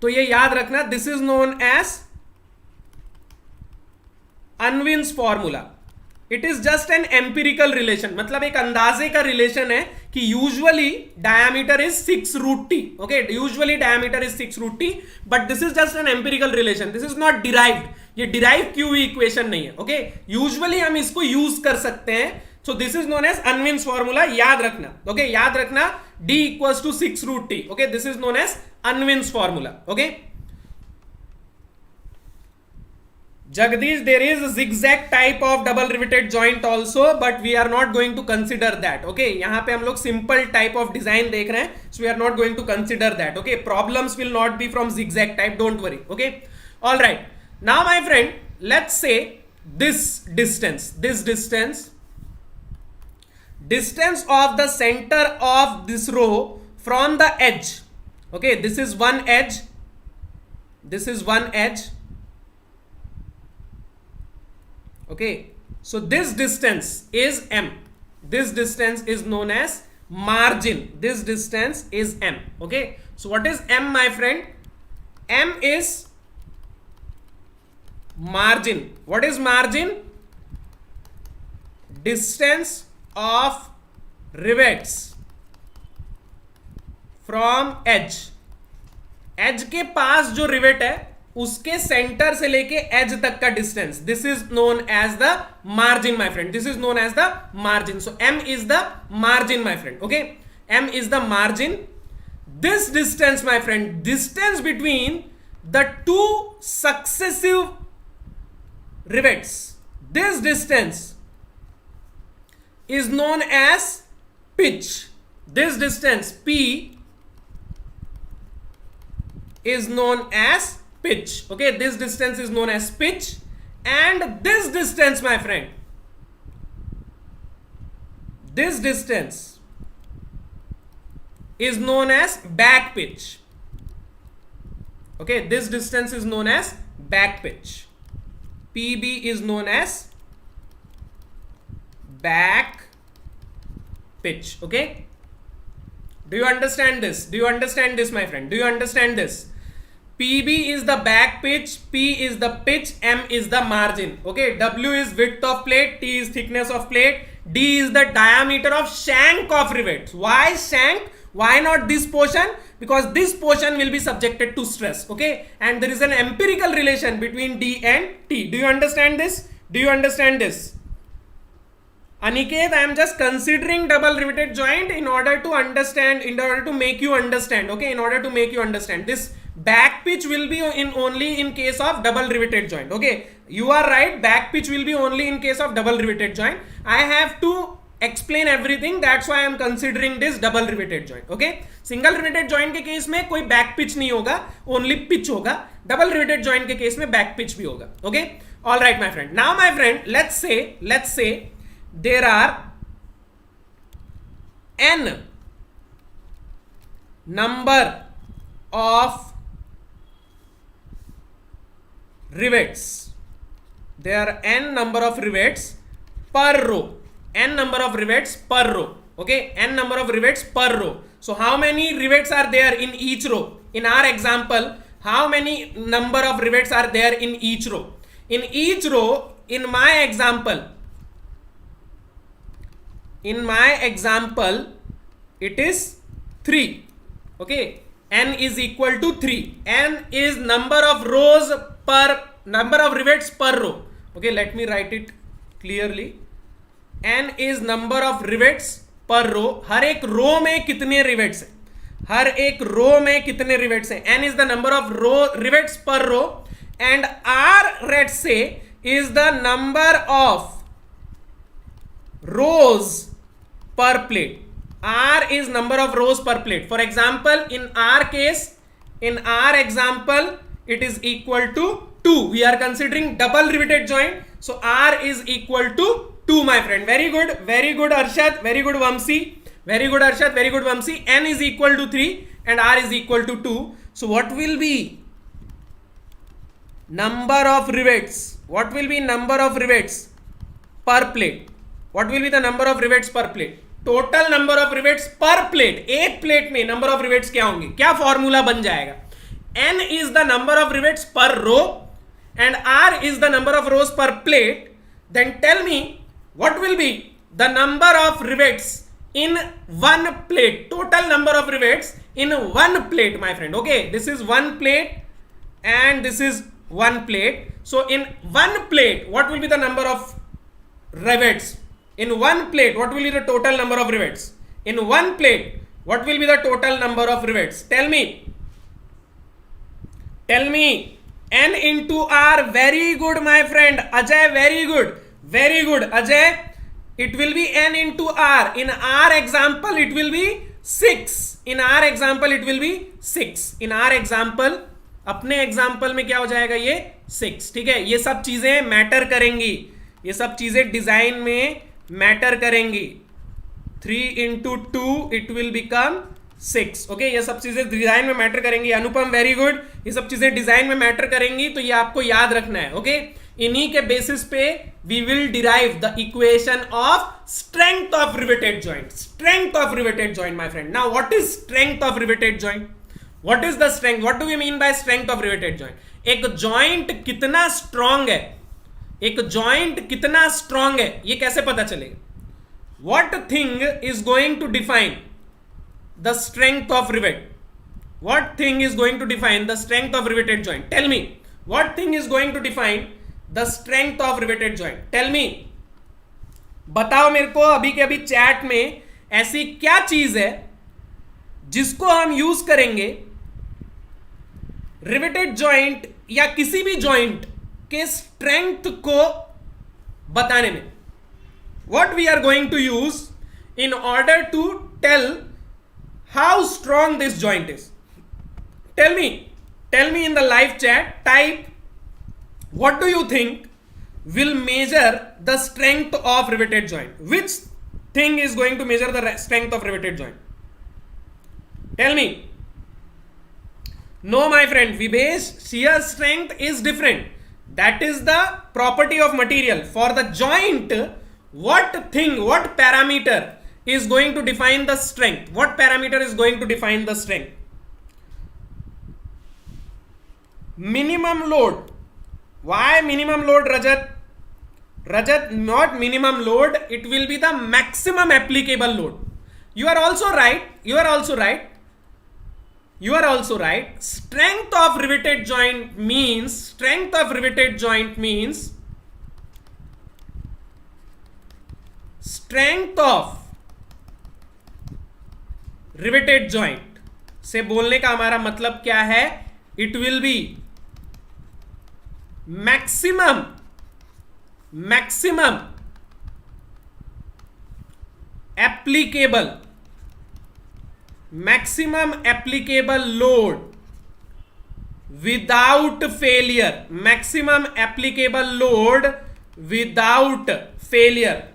[SPEAKER 1] तो ये याद रखना. This is known as Unwin's formula. It is just an empirical relation. मतलब एक अंदाजे का relation है कि usually diameter is 6 root T. Okay, usually diameter is 6 root T, but this is just an empirical relation. This is not derived. ये derived QE equation नहीं है. Okay, usually हम इसको use कर सकते हैं. So this is known as Unwin's formula. याद रखना. Okay, याद रखना. D equals to 6 root T. Okay, this is known as Unwin's formula. Okay. Jagdish, there is a zigzag type of double riveted joint also, but we are not going to consider that. Okay, यहाँ पे हम लोग simple type of design देख रहे हैं, so we are not going to consider that. Okay, problems will not be from zigzag type. Don't worry. Okay, all right. Now, my friend, let's say this distance of the center of this row from the edge. Okay, this is one edge. This is one edge. Okay, so this distance is M. This distance is known as margin. This distance is M. Okay, so what is M, my friend? M is margin. What is margin? Distance of rivets from edge. Edge के पास जो rivet है, उसके centre से लेके edge तक का distance, this is known as the margin my friend, this is known as the margin. So m is the margin my friend. Okay, m is the margin. This distance my friend, distance between the two successive rivets, this distance is known as pitch. This distance p is known as pitch. Okay, this distance is known as pitch, and this distance my friend, this distance is known as back pitch. Okay, this distance is known as back pitch. PB is known as back pitch. Okay, do you understand this? Do you understand this my friend? Do you understand this? PB is the back pitch, P is the pitch, M is the margin. Okay, W is width of plate, T is thickness of plate, D is the diameter of shank of rivets. Why shank? Why not this portion? Because this portion will be subjected to stress. Okay, and there is an empirical relation between D and T. Do you understand this? Do you understand this? Aniket, I am just considering double riveted joint in order to understand, in order to make you understand. Okay, in order to make you understand. This back pitch will be in only in case of double riveted joint. Okay, you are right, back pitch will be only in case of double riveted joint. I have to explain everything, that's why I am considering this double riveted joint. Okay, single riveted joint के case में कोई back pitch नहीं होगा, only pitch होगा. Double riveted joint के case में back pitch भी होगा. Okay, all right my friend. Now my friend, let's say there are n number of rivets. There are n number of rivets per row. N number of rivets per row. Okay, n number of rivets per row. So how many rivets are there in each row? In our example, how many number of rivets are there in each row? In each row, in my example, it is 3. Okay, n is equal to 3. N is number of rows per number of rivets per row. Okay, let me write it clearly. n is number of rivets per row. हर एक रो में कितने rivets हैं, हर एक रो में कितने rivets हैं. n is the number of rivets per row, and r, let's say, is the number of rows per plate. r is number of rows per plate. For example, in our case, in our example, it is equal to 2. We are considering double riveted joint, so r is equal to 2 my friend. Very good Arshad, very good Vamsi, very good Arshad, very good Vamsi. N is equal to 3 and r is equal to 2. So what will be number of rivets? What will be number of rivets per plate? What will be the number of rivets per plate? Total number of rivets per plate. एक plate में number of rivets क्या होंगे? क्या formula बन जाएगा? N is the number of rivets per row and r is the number of rows per plate. Then tell me, what will be the number of rivets in one plate? Total number of rivets in one plate my friend. Okay, this is one plate and this is one plate. So in one plate, what will be the number of rivets? In one plate, what will be the total number of rivets? In one plate, what will be the total number of rivets? Tell me n into r. Very good my friend Ajay, very good Ajay. It will be n into r. In our example it will be 6. In our example it will be 6. In our example, अपने example में क्या हो जाएगा? ये 6. ठीक है, ये सब चीजें मैटर करेंगी, ये सब चीजें डिजाइन में मैटर करेंगी. 3 into 2 it will become 6. Okay, ये सब चीजें डिजाइन में मैटर करेंगी. अनुपम वेरी गुड. ये सब चीजें डिजाइन में मैटर करेंगी, तो ये आपको याद रखना है. ओके, इन्हीं के बेसिस पे we will derive the equation of strength of riveted joint. Strength of riveted joint my friend. Now what is strength of riveted joint? What is the strength? What do we mean by strength of riveted joint? एक joint कितना strong है, एक joint कितना strong है, ये कैसे पता चलेगा? What thing is going to define the strength of rivet? What thing is going to define the strength of riveted joint? Tell me. What thing is going to define the strength of riveted joint? Tell me. बताओ मेरे को अभी के अभी chat में ऐसी क्या चीज है जिसको हम यूज करेंगे रिवेटेड जॉइंट या किसी भी जॉइंट के स्ट्रेंथ को बताने में. What we are going to use in order to tell how strong this joint is. Tell me in the live chat, type what do you think will measure the strength of riveted joint. Which thing is going to measure the strength of riveted joint? Tell me. No, my friend, Vibhesh, shear strength is different. That is the property of material. For the joint, what parameter is going to define the strength? What parameter is going to define the strength? Minimum load. Why minimum load, Rajat? Rajat, not minimum load. It will be the maximum applicable load. You are also right. Strength of riveted joint means strength of riveted joint से बोलने का हमारा मतलब क्या है? It will be maximum applicable load without failure. Maximum applicable load without failure.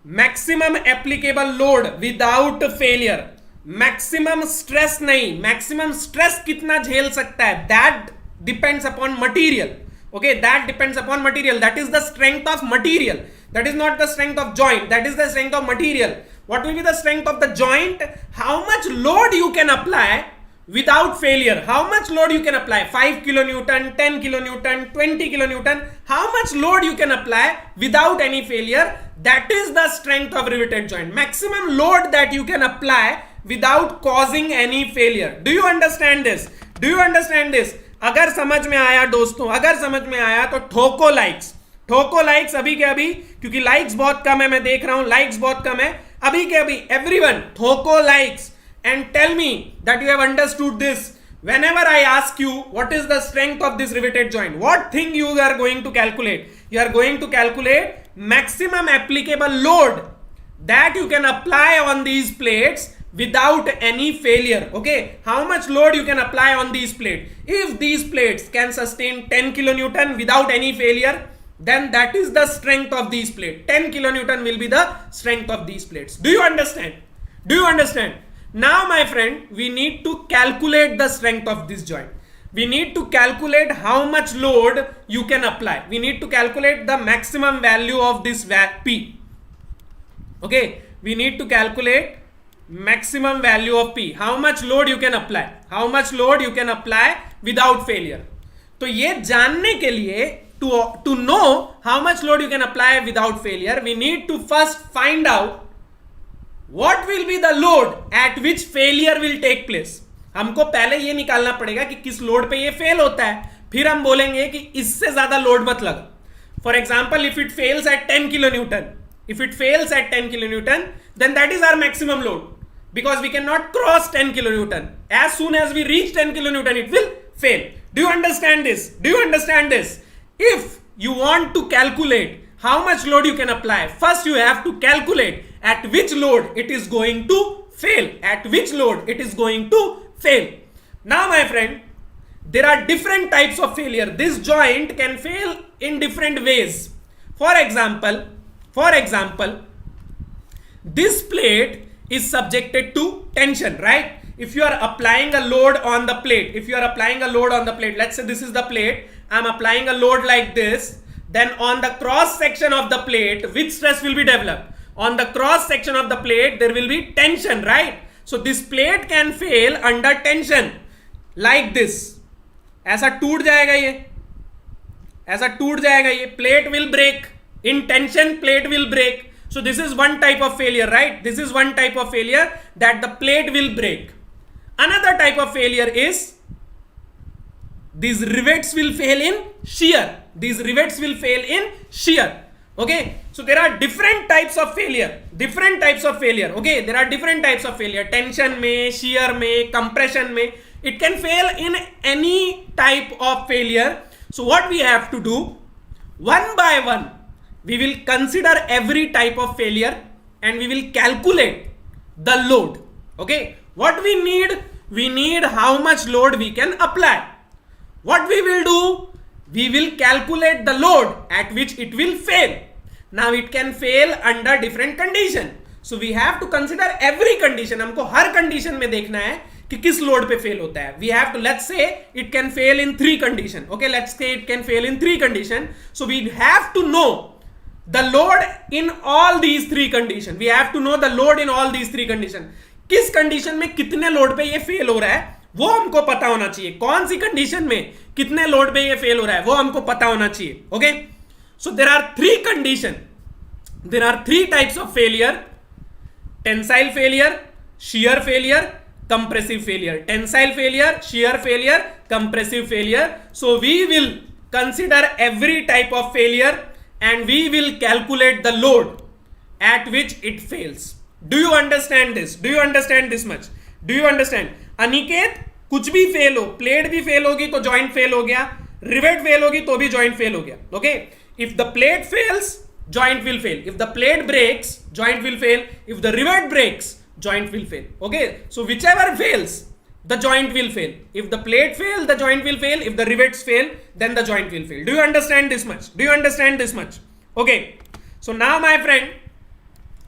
[SPEAKER 1] Maximum applicable load without failure. Maximum stress नहीं. Maximum stress कितना झेल सकता है? That depends upon material. Okay, that depends upon material. That is the strength of material. That is not the strength of joint. That is the strength of material. What will be the strength of the joint? How much load you can apply without failure. How much load you can apply? 5 kilonewton, 10 kilonewton, 20 kilonewton. How much load you can apply without any failure? That is the strength of riveted joint. Maximum load that you can apply without causing any failure. Do you understand this? अगर समझ में आया दोस्तों, अगर समझ में आया तो ठोको लाइक्स अभी के अभी, क्योंकि लाइक्स बहुत कम है, मैं देख रहा हूं लाइक्स बहुत कम है. अभी के अभी एवरीवन ठोको likes and tell me that you have understood this. Whenever I ask you what is the strength of this riveted joint, what thing you are going to calculate? You are going to calculate maximum applicable load that you can apply on these plates without any failure. Okay, how much load you can apply on these plates? If these plates can sustain 10 kilonewton without any failure, then that is the strength of these plates. 10 kilonewton will be the strength of these plates. Do you understand? Now, my friend, we need to calculate the strength of this joint. We need to calculate how much load you can apply. We need to calculate the maximum value of this P. Okay, we need to calculate maximum value of P. How much load you can apply? How much load you can apply without failure? तो ये जानने के लिए to know how much load you can apply without failure, we need to first find out what will be the load at which failure will take place. हमको पहले ये निकालना पड़ेगा कि किस लोड पे ये फेल होता है, फिर हम बोलेंगे कि इससे ज्यादा लोड मत लगा. For example, if it fails at 10 kilonewton, then that is our maximum load, because we cannot cross 10 kilonewton. As soon as we reach 10 kilonewton, it will fail. Do you understand this? If you want to calculate how much load you can apply, first you have to calculate at which load it is going to fail. Now, my friend, there are different types of failure. This joint can fail in different ways. For example, this plate is subjected to tension, right? If you are applying a load on the plate, let's say this is the plate, I'm applying a load like this, then on the cross section of the plate, which stress will be developed? On the cross section of the plate, there will be tension, right? So this plate can fail under tension like this. ऐसा टूट जाएगा ये, plate will break. In tension, plate will break. So this is one type of failure, right? This is one type of failure, that the plate will break. Another type of failure is these rivets will fail in shear. These rivets will fail in shear. Okay, so there are different types of failure. Different types of failure. Okay, there are different types of failure. Tension में, shear में, compression में. It can fail in any type of failure. So what we have to do, one by one, we will consider every type of failure and we will calculate the load. Okay, what we need how much load we can apply. What we will do, we will calculate the load at which it will fail. Now it can fail under different condition. So we have to consider every condition. हमको हर condition में देखना है कि किस load पे fail होता है. We have to, let's say it can fail in 3 condition. Okay, let's say it can fail in 3 condition. So we have to know the load in all these 3 condition. We have to know the load in all these 3 condition. किस condition में कितने load पे ये fail हो रहा है वो हमको पता होना चाहिए. कौन सी कंडीशन में कितने लोड पे ये फेल हो रहा है वो हमको पता होना चाहिए. Okay, so there are 3 condition, there are 3 types of failure: tensile failure, shear failure, compressive failure. Tensile failure, shear failure, compressive failure. So we will consider every type of failure and we will calculate the load at which it fails. Do you understand this? Do you understand this much? Do you understand? Aniket, कुछ भी fail हो, plate भी fail होगी तो joint fail हो गया, rivet fail होगी तो भी जॉइंट फेल हो गया. Okay, if the plate fails joint will fail, if the plate breaks joint will fail, if the rivet breaks joint will fail. Okay, so whichever fails the joint will fail. If the plate fail the joint will fail, if the rivets fail then the joint will fail. Do you understand this much? Do you understand this much? Okay, so now my friend,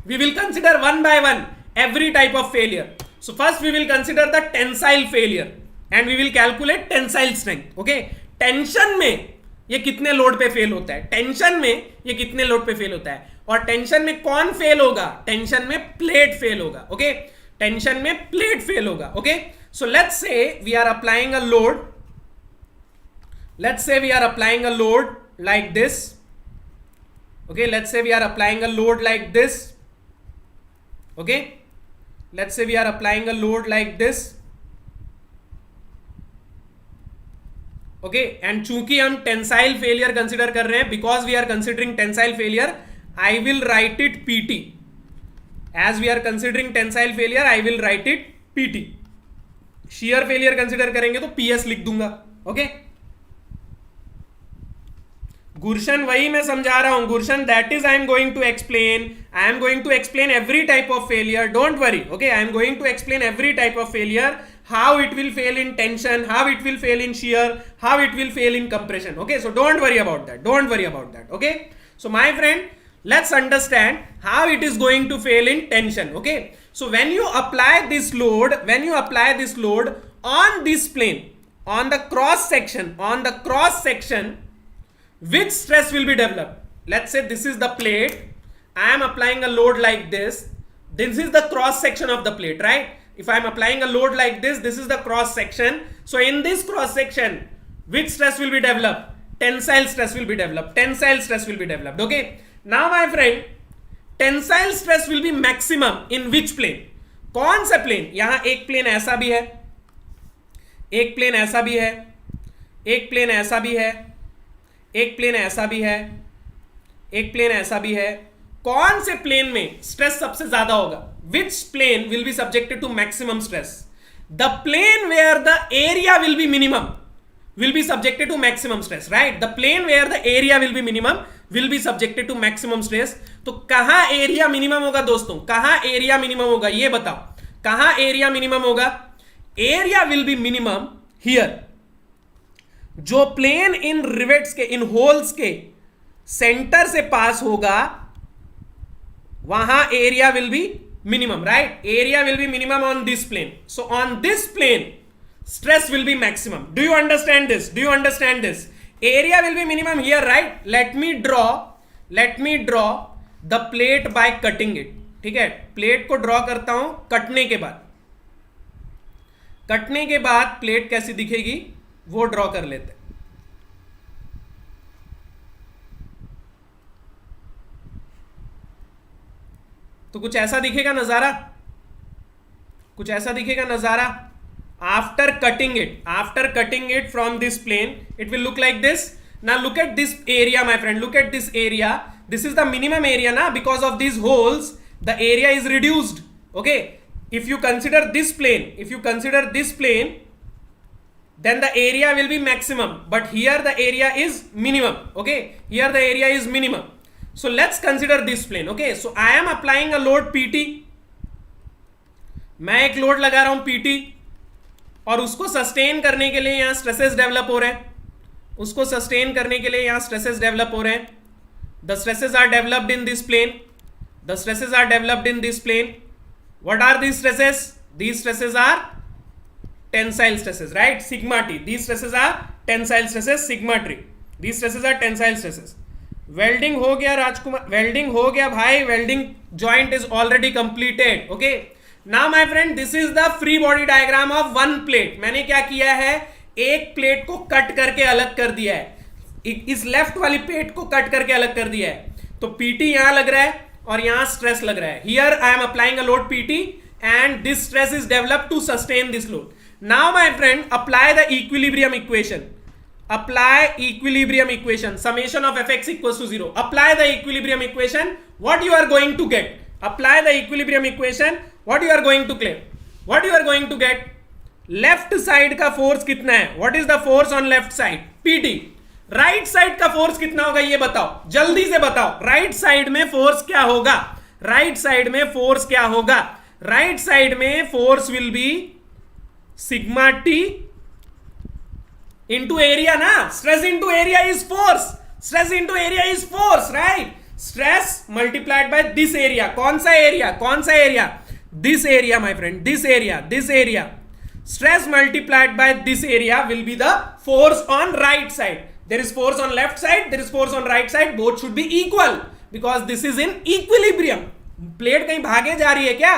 [SPEAKER 1] we will consider one by one every type of failure. So first we will consider the tensile failure and we will calculate tensile strength. Okay, tension में ये कितने load पे fail होता है, tension में ये कितने load पे फेल होता है, और टेंशन में कौन फेल होगा, टेंशन में प्लेट फेल होगा. ओके, टेंशन में प्लेट फेल होगा. Okay, so let's say we are applying a load, let's say we are applying a load like this. Okay, let's say we are applying a load like this. Okay, let's say we are applying a load like this. Okay, and चूंकि हम tensile failure consider कर रहे हैं, because we are considering tensile failure, I will write it PT. As we are considering tensile failure I will write it PT. Shear failure consider करेंगे तो PS लिख दूंगा. Okay, Gursharan वही मैं समझा रहा हूं Gurshan, that is I am going to explain every type of failure. Don't worry. Okay, I am going to explain every type of failure, how it will fail in tension, how it will fail in shear, how it will fail in compression. Okay, so don't worry about that, don't worry about that. Okay, so my friend, let's understand how it is going to fail in tension. Okay, so when you apply this load on this plane, on the cross section, which stress will be developed? Let's say this is the plate, I am applying a load like this is the cross section of the plate, right? If I am applying a load like this is the cross section. So in this cross section, which stress will be developed? Tensile stress will be developed. Okay, now my friend, tensile stress will be maximum in which plane? कौन सा plane? यहां एक plane ऐसा भी है, एक plane ऐसा भी है, एक प्लेन ऐसा भी है, एक प्लेन ऐसा भी है, एक प्लेन ऐसा भी है. कौन से प्लेन में स्ट्रेस सबसे ज्यादा होगा? Which plane will be subjected to maximum stress? The plane where the area will be minimum will be subjected to maximum stress, right? The plane where the area will be minimum will be subjected to maximum stress. तो कहां area minimum होगा दोस्तों? कहां area minimum होगा ये बताओ, कहां area minimum होगा? Area will be minimum here. जो प्लेन इन रिवेट्स के, इन होल्स के सेंटर से पास होगा वहां area will be minimum, right? Area will be minimum on this plane. So on this plane, stress will be maximum. Do you understand this? Do you understand this? Area will be minimum here, right? Let me draw the plate by cutting it. ठीक है, plate को draw करता हूं कटने के बाद plate कैसी दिखेगी वो ड्रॉ कर लेते हैं. तो कुछ ऐसा दिखेगा नजारा, after cutting it from this plane, it will look like this. Now look at this area, my friend. Look at this area. This is the minimum area na, because of these holes the area is reduced. Okay, if you consider this plane, then the area will be maximum, but here the area is minimum. Okay, here the area is minimum. So let's consider this plane. Okay, so I am applying a load PT. मैं एक load लगा रहा हूं PT और उसको sustain करने के लिए यहां स्ट्रेसेस डेवलप हो रहे हैं. The stresses are developed in this plane. What are these stresses? These stresses are tensile stresses, right? Sigma T. These stresses are tensile stresses, sigma T. These stresses are tensile stresses. Welding हो गया राजकुमार, welding हो गया भाई. Welding joint is already completed. Okay. Now my friend, this is the free body diagram of one plate. मैंने क्या किया है, एक प्लेट को कट करके अलग कर दिया है. इस लेफ्ट वाली प्लेट को कट करके अलग कर दिया है. तो पीटी यहां लग रहा है और यहां स्ट्रेस लग रहा है. Here I am applying a load PT and this stress is developed to sustain this load. Now my friend, apply the equilibrium equation. Summation of fx equals to 0. Apply the equilibrium equation. What you are going to get? Apply the equilibrium equation. What you are going to get? Left side का force कितना है? What is the force on left side? PT. Right side का force कितना होगा ये बताओ, जल्दी से बताओ. राइट साइड में फोर्स क्या होगा? राइट साइड में force will be sigma T into area ना. Stress into area is force, right? Stress multiplied by this area. कौन सा area? This area my friend, this area. Stress multiplied by this area will be the force on right side. There is force on left side, there is force on right side. Both should be equal because this is in equilibrium. Plate कहीं भागे जा रही है क्या?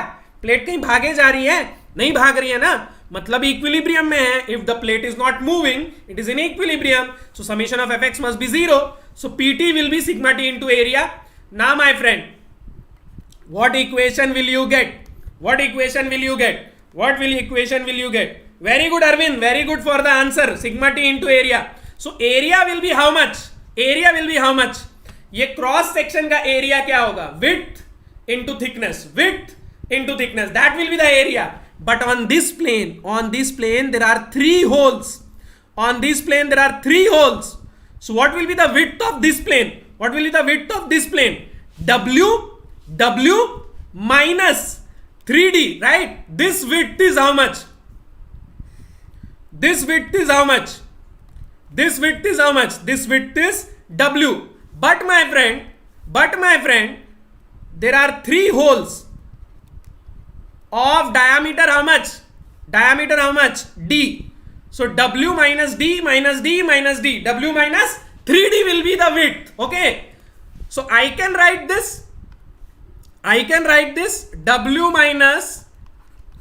[SPEAKER 1] नहीं भाग रही है ना, मतलब इक्विलिब्रियम में है. If the plate is not moving, it is in equilibrium. So summation of fx must be 0. So pt will be sigma t into area. Now my friend, what equation will you get? What equation will you get? Very good Arvind, very good for the answer. Sigma t into area. So area will be how much? ये cross section का area क्या होगा? Width into thickness. That will be the area. But on this plane there are 3 holes. So what will be the width of this plane? W minus 3D, right? This width is how much? This width is W. But my friend, there are 3 holes of diameter how much? D. So W minus D. W minus 3D will be the width. Okay. So I can write this W minus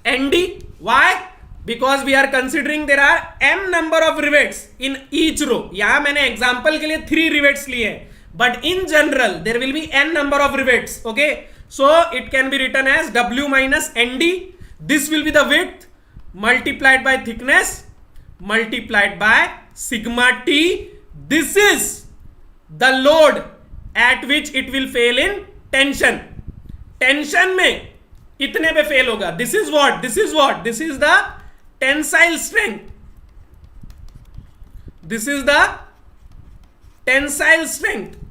[SPEAKER 1] ND. Why? Because we are considering there are m number of rivets in each row. यहाँ मैंने example के लिए 3 rivets लिए हैं, but in general there will be n number of rivets. Okay, so it can be written as W minus ND. This will be the width multiplied by thickness multiplied by sigma t. This is the load at which it will fail in tension. Tension में इतने पे fail होगा. This is the tensile strength.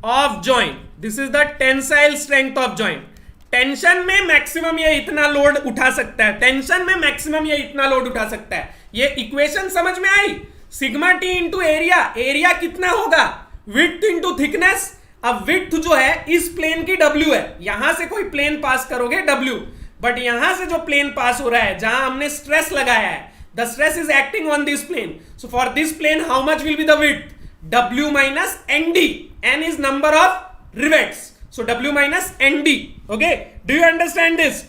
[SPEAKER 1] Of joint. Tension में maximum ये इतना load उठा सकता है. ये इक्वेशन समझ में आई? सिग्मा टी इंटू एरिया कितना होगा? Width into thickness. अब विड्थ जो है इस प्लेन की W है. यहां से कोई प्लेन पास करोगे W, बट यहां से जो प्लेन पास हो रहा है जहां हमने स्ट्रेस लगाया है, the stress is acting on this plane. So for this plane how much will be the width? W minus ND. N is number of rivets. So W minus ND. Okay, do you understand this?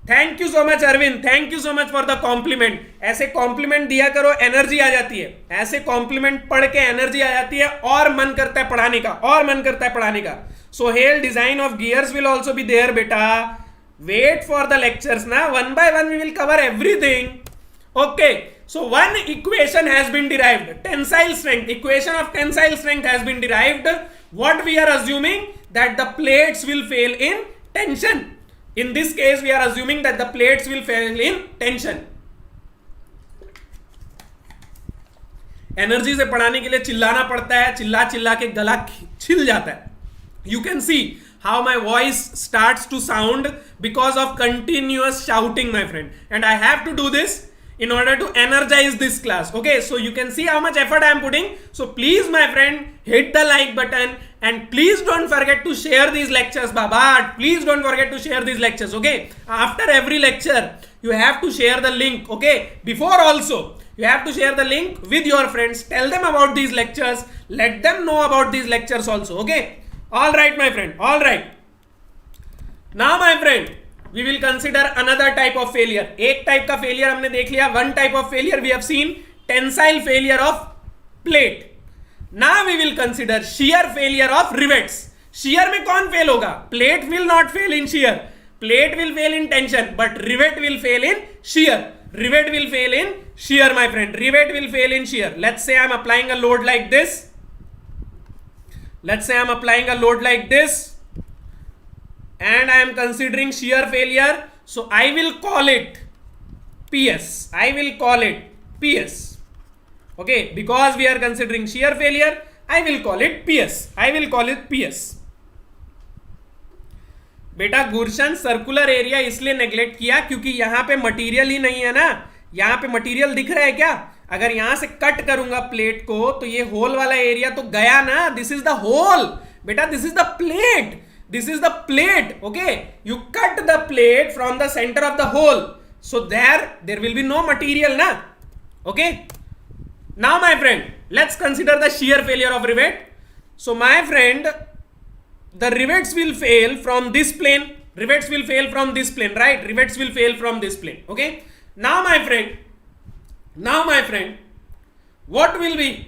[SPEAKER 1] Thank you so much Arvind, thank you so much for the compliment. ऐसे compliment दिया करो, energy आ जाती है. ऐसे compliment पढ़ के energy आ जाती है और मन करता है पढ़ाने का. Sohail, design of gears will also be there beta. Wait for the lectures ना, one by one we will cover everything. Okay, so one equation has been derived. Tensile strength, equation of tensile strength has been derived. What we are assuming? That the plates will fail in tension. In this case, we are assuming that the plates will fail in tension. Energy से पढ़ाने के लिए चिल्लाना पड़ता है, चिल्ला चिल्ला के गला छिल जाता है. You can see how my voice starts to sound because of continuous shouting, my friend. And I have to do this in order to energize this class. Okay, so you can see how much effort I am putting. So please, my friend, hit the like button and please don't forget to share these lectures, Baba. Please don't forget to share these lectures. Okay, after every lecture, you have to share the link. Okay, before also, you have to share the link with your friends. Tell them about these lectures. Let them know about these lectures also. Okay. All right, my friend. All right. Now, my friend, we will consider another type of failure. एक type का failure हमने देख लिया. One type of failure we have seen, tensile failure of plate. Now we will consider shear failure of rivets. Shear में कौन fail होगा? Plate will not fail in shear. Plate will fail in tension, but rivet will fail in shear. Rivet will fail in shear, my friend. Rivet will fail in shear. Let's say I'm applying a load like this. Let's say I'm applying a load like this and I am considering shear failure. So I will call it PS. I will call it PS. Okay, because we are considering shear failure, I will call it PS. I will call it PS. बेटा Gursharan circular area इसलिए neglect किया क्योंकि यहां पे material ही नहीं है ना. यहां पे मटेरियल दिख रहा है क्या? अगर यहां से कट करूंगा प्लेट को तो ये होल वाला एरिया तो गया ना. दिस इज द होल बेटा, this is the plate, this is the plate. Okay, you cut the plate from the centre of the hole, so there will be no material ना. Okay, now my friend, let's consider the shear failure of rivet. So my friend, the rivets will fail from this plane. Rivets will fail from this plane, right? Rivets will fail from this plane. Okay, now my friend, what will be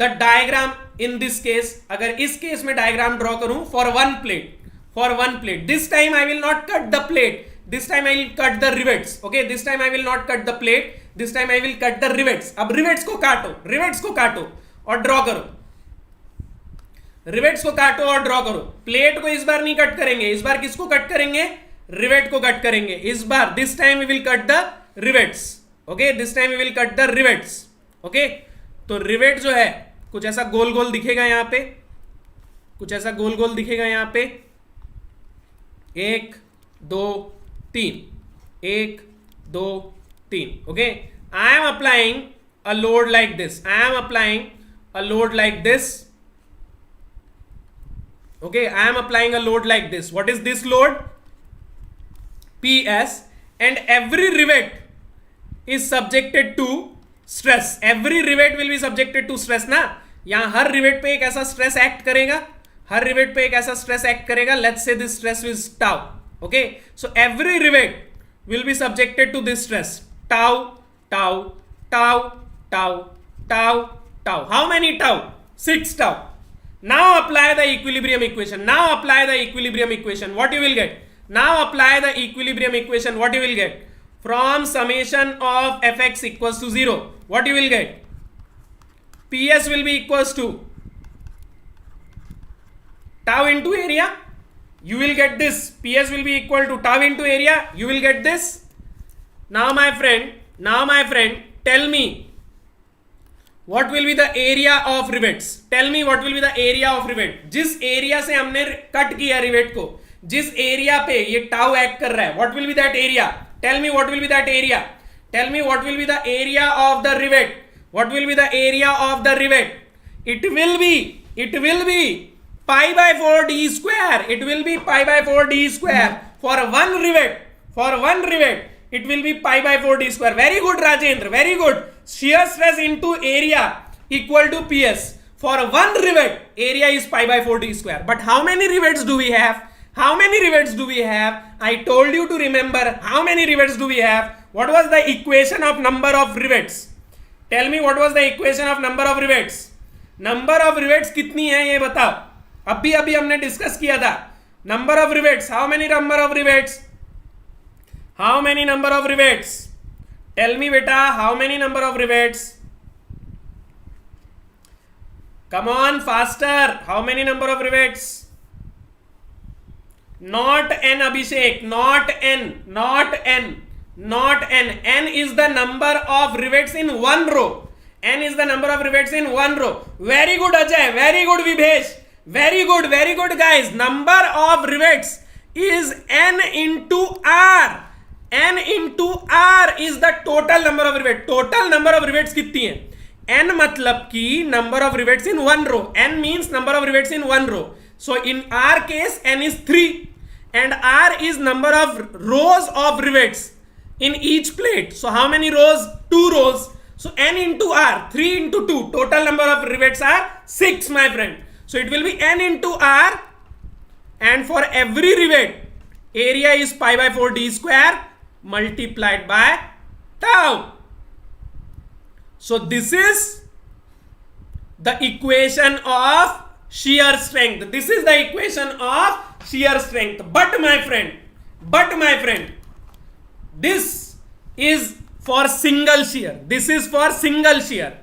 [SPEAKER 1] the diagram in this case? अगर इस case में diagram draw करूं for one plate, this time I will not cut the plate, this time I will cut the rivets. Okay, this time I will not cut the plate, this time I will cut the rivets. अब rivets को काटो और draw करो. Rivets को काटो और draw करो. Plate को इस बार नहीं कट करेंगे, इस बार किसको कट करेंगे? रिवेट को कट करेंगे इस बार. This time we will cut the rivets. Okay, this time we will cut the rivets. Okay, तो रिवेट जो है कुछ ऐसा गोल गोल दिखेगा यहां पे, कुछ ऐसा गोल गोल दिखेगा यहां पे. 1 2 3, 1 2 3. Okay, I am applying a load like this. Okay, I am applying a load like this. What is this load? PS, and every rivet is subjected to stress. Every rivet will be subjected to stress ना. यहाँ हर rivet पे एक ऐसा stress act करेगा. Let's say this stress is tau. Okay, so every rivet will be subjected to this stress. Tau. How many tau? 6 tau. Now apply the equilibrium equation. What you will get? Now apply the equilibrium equation. What you will get? From summation of fx equals to 0, what you will get? PS will be equals to tau into area. You will get this. PS will be equal to tau into area. You will get this. Now my friend, tell me, what will be the area of rivets? Tell me what will be the area of rivet. जिस area से हमने cut किया rivet को, जिस area पे ये tau act कर रहा है, what will be that area? Tell me what will be that area. Tell me what will be the area of the rivet. What will be the area of the rivet? It will be pi by 4 d square. It will be pi by 4 d square for one rivet. It will be pi by 4 d square. Very good, Rajendra. Very good. Shear stress into area equal to PS. For one rivet, area is pi by 4 d square. But how many rivets do we have? I told you to remember how many rivets do we have. What was the equation of number of rivets? Tell me what was the equation of number of rivets. Number of rivets कितनी है ये बताओ. अभी हमने discuss किया था. Number of rivets. How many number of rivets? How many number of rivets? Tell me beta, how many number of rivets? Come on, faster. How many number of rivets? Not n, Abhishek. Not n. Not n. Not n. N is the number of rivets in one row. N is the number of rivets in one row. Very good, Ajay. Very good, Vibhesh. Very good. Very good, guys. Number of rivets is n into r. n into r is the total number of rivets. Total number of rivets कितनी है? n मतलब कि number of rivets in one row. n means number of rivets in one row. So in our case n is 3 and r is number of rows of rivets in each plate. So how many rows? 2 rows. So n into r, 3 into 2. Total number of rivets are 6, my friend. So it will be n into r, and for every rivet area is pi by 4 d square multiplied by tau. So this is the equation of shear strength. This is the equation of shear strength. But my friend, this is for single shear. This is for single shear.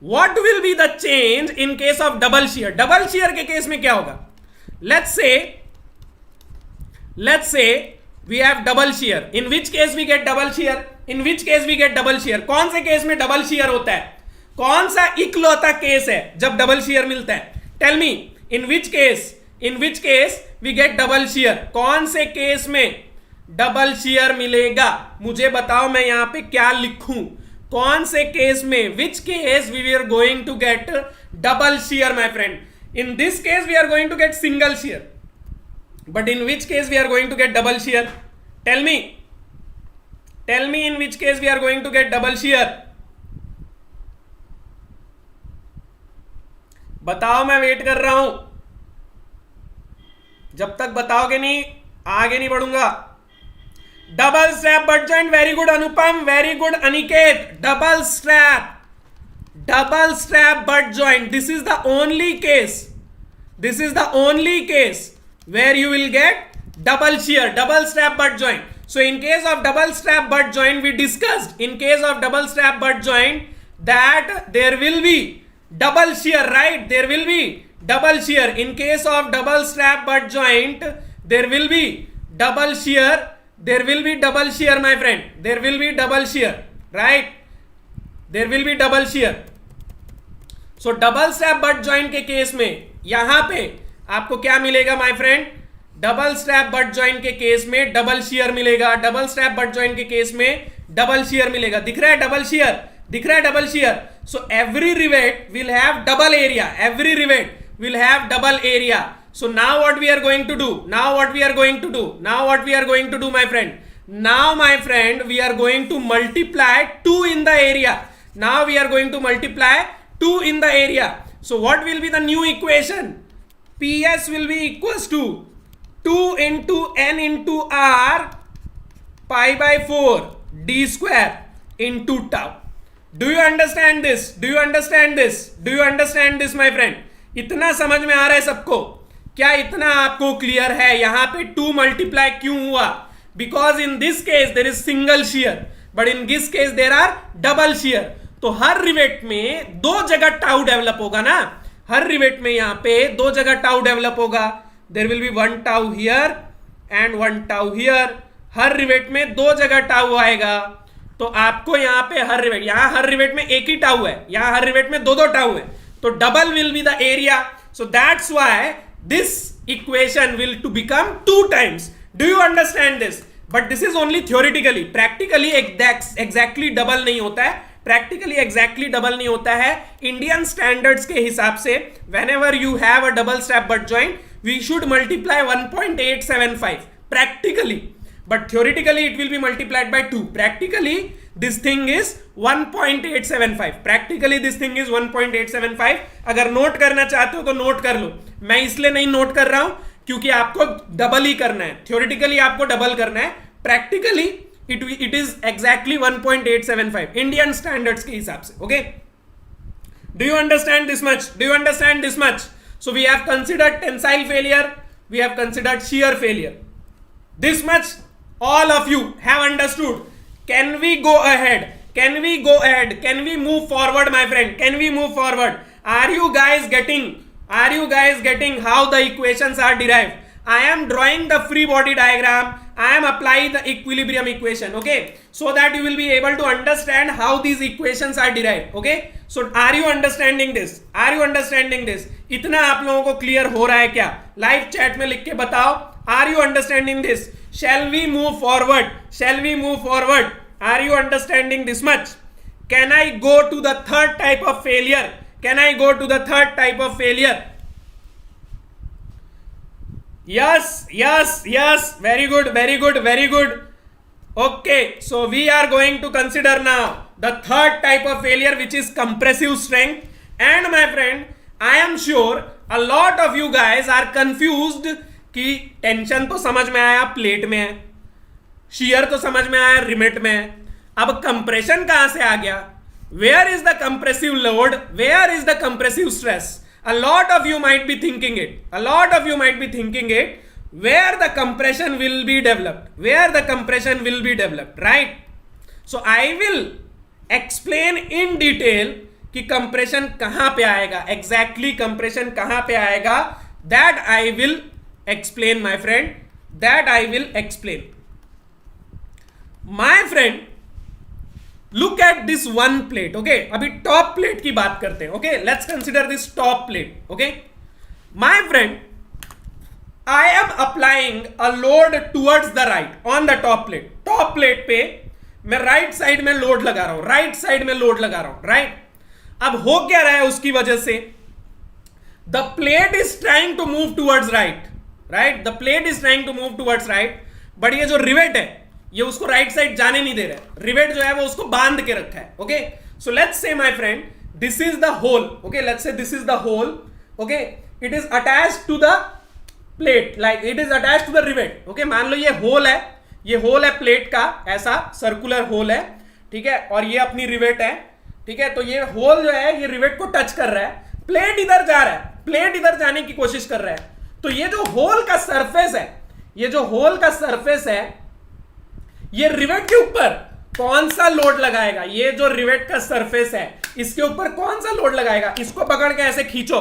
[SPEAKER 1] What will be the change in case of double shear? Double shear के case में क्या होगा? Let's say we have double shear. In which case we get double shear? In which case we get double shear? कौन से case में double shear होता है? कौन सा इकलौता केस है जब डबल shear मिलता है? Tell me, in which case we get double shear? कौन से केस में डबल shear मिलेगा? मुझे बताओ, मैं यहाँ पे क्या लिखूं? कौन से केस में? Which case we are going to get double shear, my friend? In this case we are going to get single shear. But in which case we are going to get double shear? Tell me in which case we are going to get double shear. बताओ, मैं wait कर रहा हूं. जब तक बताओगे नहीं आगे नहीं बढ़ूंगा. Double strap butt joint. Very good, Anupam. Very good, Aniket. Double strap butt joint. This is the only case where you will get double shear, double strap butt joint. So in case of double strap butt joint, we discussed that there will be double shear, right? There will be double shear. In case of double strap butt joint, there will be double shear. There will be double shear, my friend. There will be double shear, right? There will be double shear. So double strap butt joint के case में यहां पे आपको क्या मिलेगा, my friend? Double strap butt joint के case में double shear मिलेगा. डबल स्ट्रैप बट जॉइंट के केस में डबल शियर मिलेगा. दिख रहा है double shear? So every rivet will have double area. So now what we are going to do? Now what we are going to do, my friend? Now, my friend, we are going to multiply 2 in the area. So what will be the new equation? PS will be equals to 2 into n into r pi by 4 d square into tau. Do you understand this? Do you understand this, my friend? इतना समझ में आ रहा है सबको? क्या इतना आपको clear है? यहाँ पे 2 मल्टीप्लाई क्यों हुआ? Because in this case there is single shear, but in this case there are double shear. तो हर रिवेट में 2 जगह टाउ डेवलप होगा ना. हर रिवेट में यहाँ पे 2 जगह टाउ डेवलप होगा. There will be 1 tau here and 1 tau here. Her rivet में 2 जगह टाउ आएगा. तो आपको यहाँ पे हर रिवेट में एक ही टाउ है, यहाँ हर रिवेट में 2 टाउ है. तो double will be the area. So that's why this equation will to become 2 times. Do you understand this? But this is only theoretically. Practically exactly double नहीं होता है. इंडियन स्टैंडर्ड्स के हिसाब से whenever you have a double strap butt joint, we should multiply 1.875 practically, but theoretically it will be multiplied by 2. Practically this thing is 1.875. अगर note करना चाहते हो तो नोट कर लो. मैं इसलिए नहीं नोट कर रहा हूं क्योंकि आपको डबल ही करना है. थ्योरेटिकली आपको डबल करना है. Practically it is exactly 1.875 Indian standards के हिसाब से. Okay, do you understand this much? So we have considered tensile failure, we have considered shear failure. This much all of you have understood. Can we go ahead? Can we go ahead? Can we move forward, my friend? Can we move forward? Are you guys getting how the equations are derived? I am drawing the free body diagram. I am applying the equilibrium equation, okay, so that you will be able to understand how these equations are derived. Okay, so are you understanding this? Are you understanding this? इतना आप लोगों को clear हो रहा है क्या? Live chat में लिख के बताओ. Are you understanding this? Shall we move forward? Shall we move forward? Are you understanding this much? Can I go to the third type of failure? Can I go to the third type of failure? Yes, yes, yes. Very good, very good, very good. Okay, so we are going to consider now the third type of failure, which is compressive strength. And my friend, I am sure a lot of you guys are confused कि tension तो समझ में आया plate में है, shear तो समझ में आया रिवेट में है, अब कंप्रेशन कहां से आ गया? Where is the compressive load? Where is the compressive stress? A lot of you might be thinking it. A lot of you might be thinking it. Where the compression will be developed? Where the compression will be developed, right? So I will explain in detail कि compression कहां पे आएगा, exactly compression कहां पे आएगा. That I will explain, my friend. That I will explain. My friend, look at this one plate. Okay, अभी top plate की बात करते हैं. Okay, let's consider this top plate. Okay, my friend, I am applying a load towards the right on the top plate. Top plate पे मैं right side में load लगा रहा हूं, right side में load लगा रहा हूं, right? अब हो क्या रहा है उसकी वजह से? The plate is trying to move towards right, right? The plate is trying to move towards right, but ये जो rivet है ये उसको राइट साइड जाने नहीं दे रहा है. रिवेट जो है वो उसको बांध के रखा है. Okay, so let's say my friend, this is the hole. Okay, let's say this is the hole. Okay, it is attached to the plate, like it is attached to the rivet. Okay, मान लो ये whole है, ये whole है plate का, ऐसा circular whole है, ठीक है, और ये अपनी रिवेट है, ठीक है. तो ये होल जो है ये रिवेट को टच कर रहा है, प्लेट इधर जा रहा है, प्लेट इधर जाने की कोशिश कर रहा है. तो ये जो होल का सरफेस है, ये जो होल का सरफेस है, ये रिवेट के ऊपर कौन सा लोड लगाएगा? ये जो रिवेट का सरफेस है इसके ऊपर कौन सा लोड लगाएगा? इसको पकड़ के ऐसे खींचो,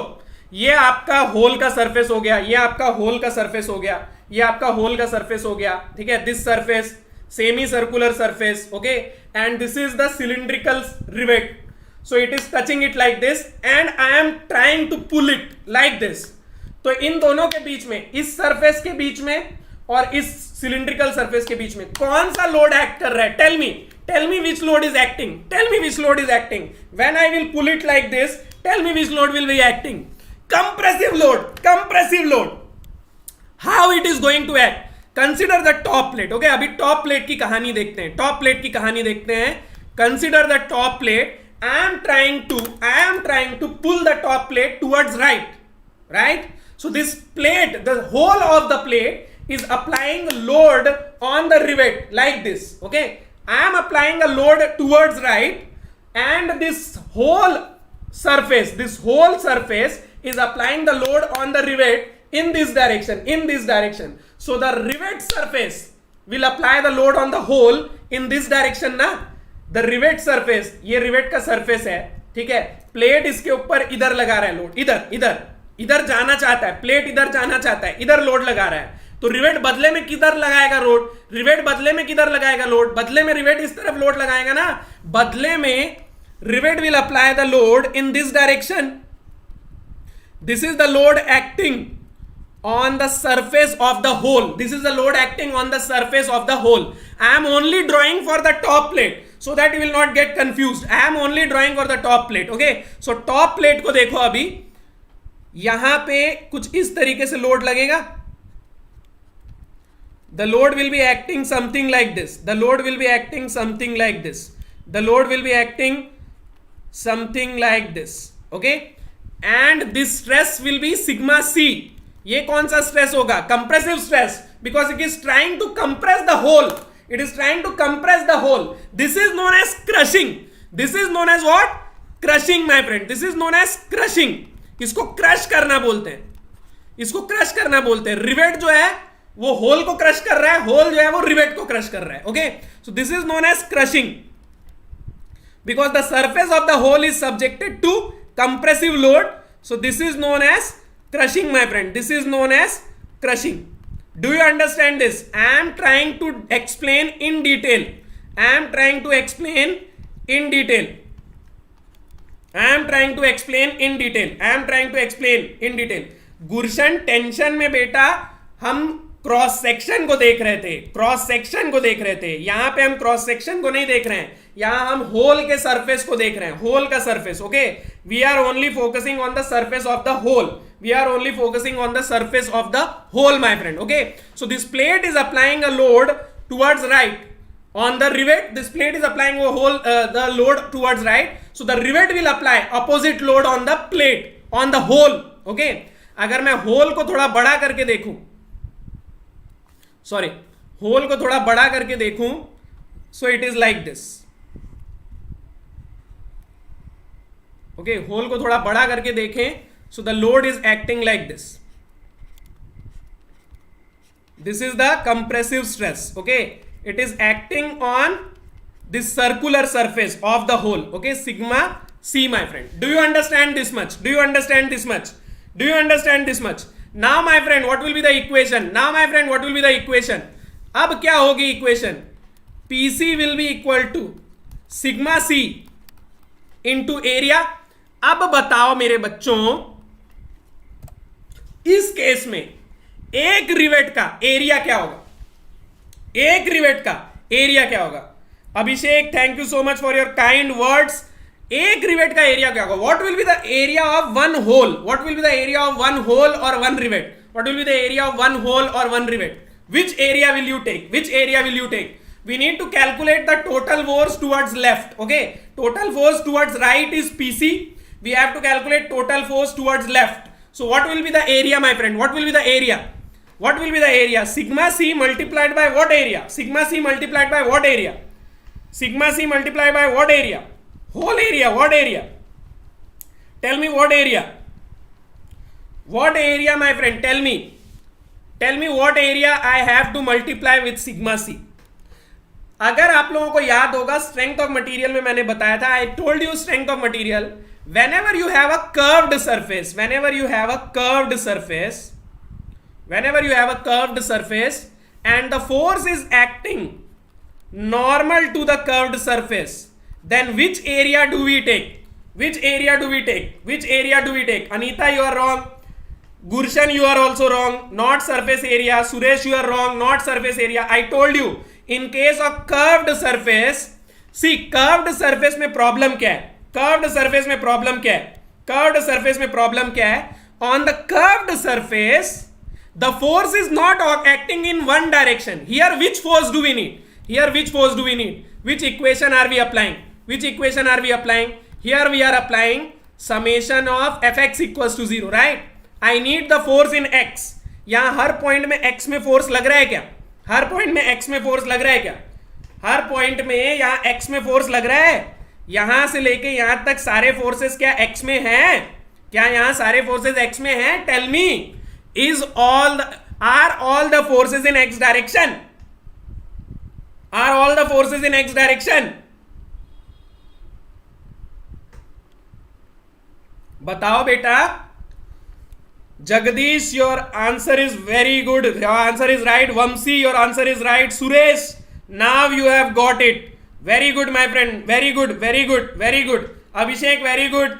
[SPEAKER 1] ये आपका होल का सरफेस हो गया, ये आपका होल का सरफेस हो गया, ये आपका होल का सरफेस हो गया, ठीक है. This surface, semi circular surface, okay, and this is the cylindrical rivet. So it is touching it like this and I am trying to pull it like this. तो इन दोनों के बीच में, इस सरफेस के बीच में और इस सिलिंड्रिकल सरफेस के बीच में कौन सा लोड एक्ट कर रहा है? Tell me which load is acting. Tell me which load is acting. When I will pull it like this, tell me which load will be acting. Compressive load. Compressive load. How it is going to act? Consider the top plate. Okay, अभी top plate की कहानी देखते हैं. Top plate की कहानी देखते हैं. Consider the top plate. I am trying to pull the top plate towards right, right? So this plate, the whole of the plate is applying load on the rivet like this. Okay, I am applying a load towards right, and this whole surface is applying the load on the rivet in this direction. So the rivet surface will apply the load on the hole in this direction ना. The rivet surface, ये rivet का surface है, ठीक है. Plate इसके ऊपर इधर लगा रहा है लोड, इधर जाना चाहता है, प्लेट इधर जाना चाहता है, इधर लोड लगा रहा है. तो रिवेट बदले में किधर लगाएगा लोड? रिवेट बदले में किधर लगाएगा लोड? बदले में रिवेट इस तरफ लोड लगाएगा ना. बदले में rivet will apply the load in this direction. This is the load acting on the surface of the hole. This is the load acting on the surface of the hole. I am only drawing for the top plate so that you will not get confused. I am only drawing for the top plate. Okay, so top plate को देखो, अभी यहां पे कुछ इस तरीके से load लगेगा. The load will be acting something like this. The load will be acting something like this. The load will be acting something like this. Okay, and this stress will be sigma c. ये कौन सा stress होगा? Compressive stress, because it is trying to compress the hole. It is trying to compress the hole. This is known as crushing. This is known as what? Crushing, my friend. This is known as crushing. इसको crush करना बोलते हैं, इसको crush करना बोलते हैं. Rivet जो है वो होल को क्रश कर रहा है, होल जो है वो रिवेट को क्रश कर रहा है. Okay, so this is known as crushing because the surface of the hole is subjected to compressive load. So this is known as crushing, my friend. This is known as crushing. Do you understand this? I am trying to explain in detail. I am trying to explain in detail. I am trying to explain in detail. I am trying to explain in detail. Gurshan tension में बेटा हम cross section को देख रहे थे, cross section को देख रहे थे. यहां पे हम क्रॉस सेक्शन को नहीं देख रहे हैं, यहां हम होल के सरफेस को देख रहे हैं, होल का surface. Okay, we are only focusing on the surface of the hole. We are only focusing on the surface of the hole, my friend. Okay, so this plate is applying a load towards right on the rivet. This plate is applying a the load towards right. So the rivet will apply opposite load on the plate, on the hole. Okay, अगर मैं whole को थोड़ा बड़ा करके देखूं, sorry, whole को थोड़ा बड़ा करके देखूं, so it is like this. Okay, hole को थोड़ा बड़ा करके देखें, so the load is acting like this. This is the compressive stress. Okay, it is acting on this circular surface of the hole. Okay, sigma c, my friend. Do you understand this much? Do you understand this much? Do you understand this much? Now my friend, what will be the equation? Now my friend, what will be the equation? अब क्या होगी equation? PC will be equal to sigma c into area. अब बताओ मेरे बच्चों, इस case में एक रिवेट का एरिया क्या होगा? एक रिवेट का एरिया क्या होगा? Abhishek, thank you so much for your kind words. एक रिवेट का एरिया क्या होगा? What will be the area of one hole? What will be the area of one hole और one rivet? What will be the area of one hole और one rivet? Which area will you take? Which area will you take? We need to calculate the total force towards left. Okay, total force towards right is PC. We have to calculate total force towards left. So what will be the area, my friend? What will be the area? What will be the area? Sigma c multiplied by what area? Sigma c multiplied by what area? Sigma c multiplied by what area? Whole area. What area? Tell me what area? What area, my friend? Tell me. Tell me what area I have to multiply with sigma c. अगर आप लोगों को याद होगा, strength of material में मैंने बताया था, I told you strength of material, whenever you have a curved surface, whenever you have a curved surface, whenever you have a curved surface and the force is acting normal to the curved surface, then which area do we take? Which area do we take? Which area do we take? Anita, you are wrong. Gurshan, you are also wrong. Not surface area. Suresh, you are wrong. Not surface area. I told you, in case of curved surface, see, curved surface में problem क्या है? Curved surface में problem क्या है? Curved surface में problem क्या है? On the curved surface, the force is not acting in one direction. Here, which force do we need? Here, which force do we need? Which equation are we applying? Which equation are we applying? Here we are applying summation of fx equals to 0, right? I need the force in x. यहाँ हर point में x में force लग रहा है क्या? हर point में x में force लग रहा है क्या? हर पॉइंट में यहाँ x में फोर्स लग रहा है. यहां से लेके यहां तक सारे फोर्सेस क्या x में हैं? क्या यहां सारे फोर्सेस x में हैं? Tell me, is are all the forces in x direction? Are all the forces in x direction? बताओ बेटा. Jagdish, your answer is very good. Your answer is right. Vamsi, your answer is right. Suresh, now you have got it. Very good, my friend. Very good. Very good. Very good. Abhishek, very good.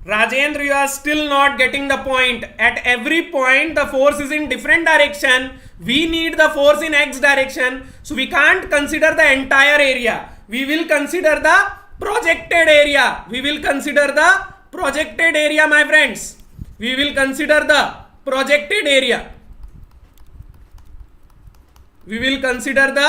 [SPEAKER 1] Rajendra, you are still not getting the point. At every point, the force is in different direction. We need the force in x direction. So we can't consider the entire area. We will consider the projected area. We will consider the projected area, my friends. We will consider the projected area. We will consider the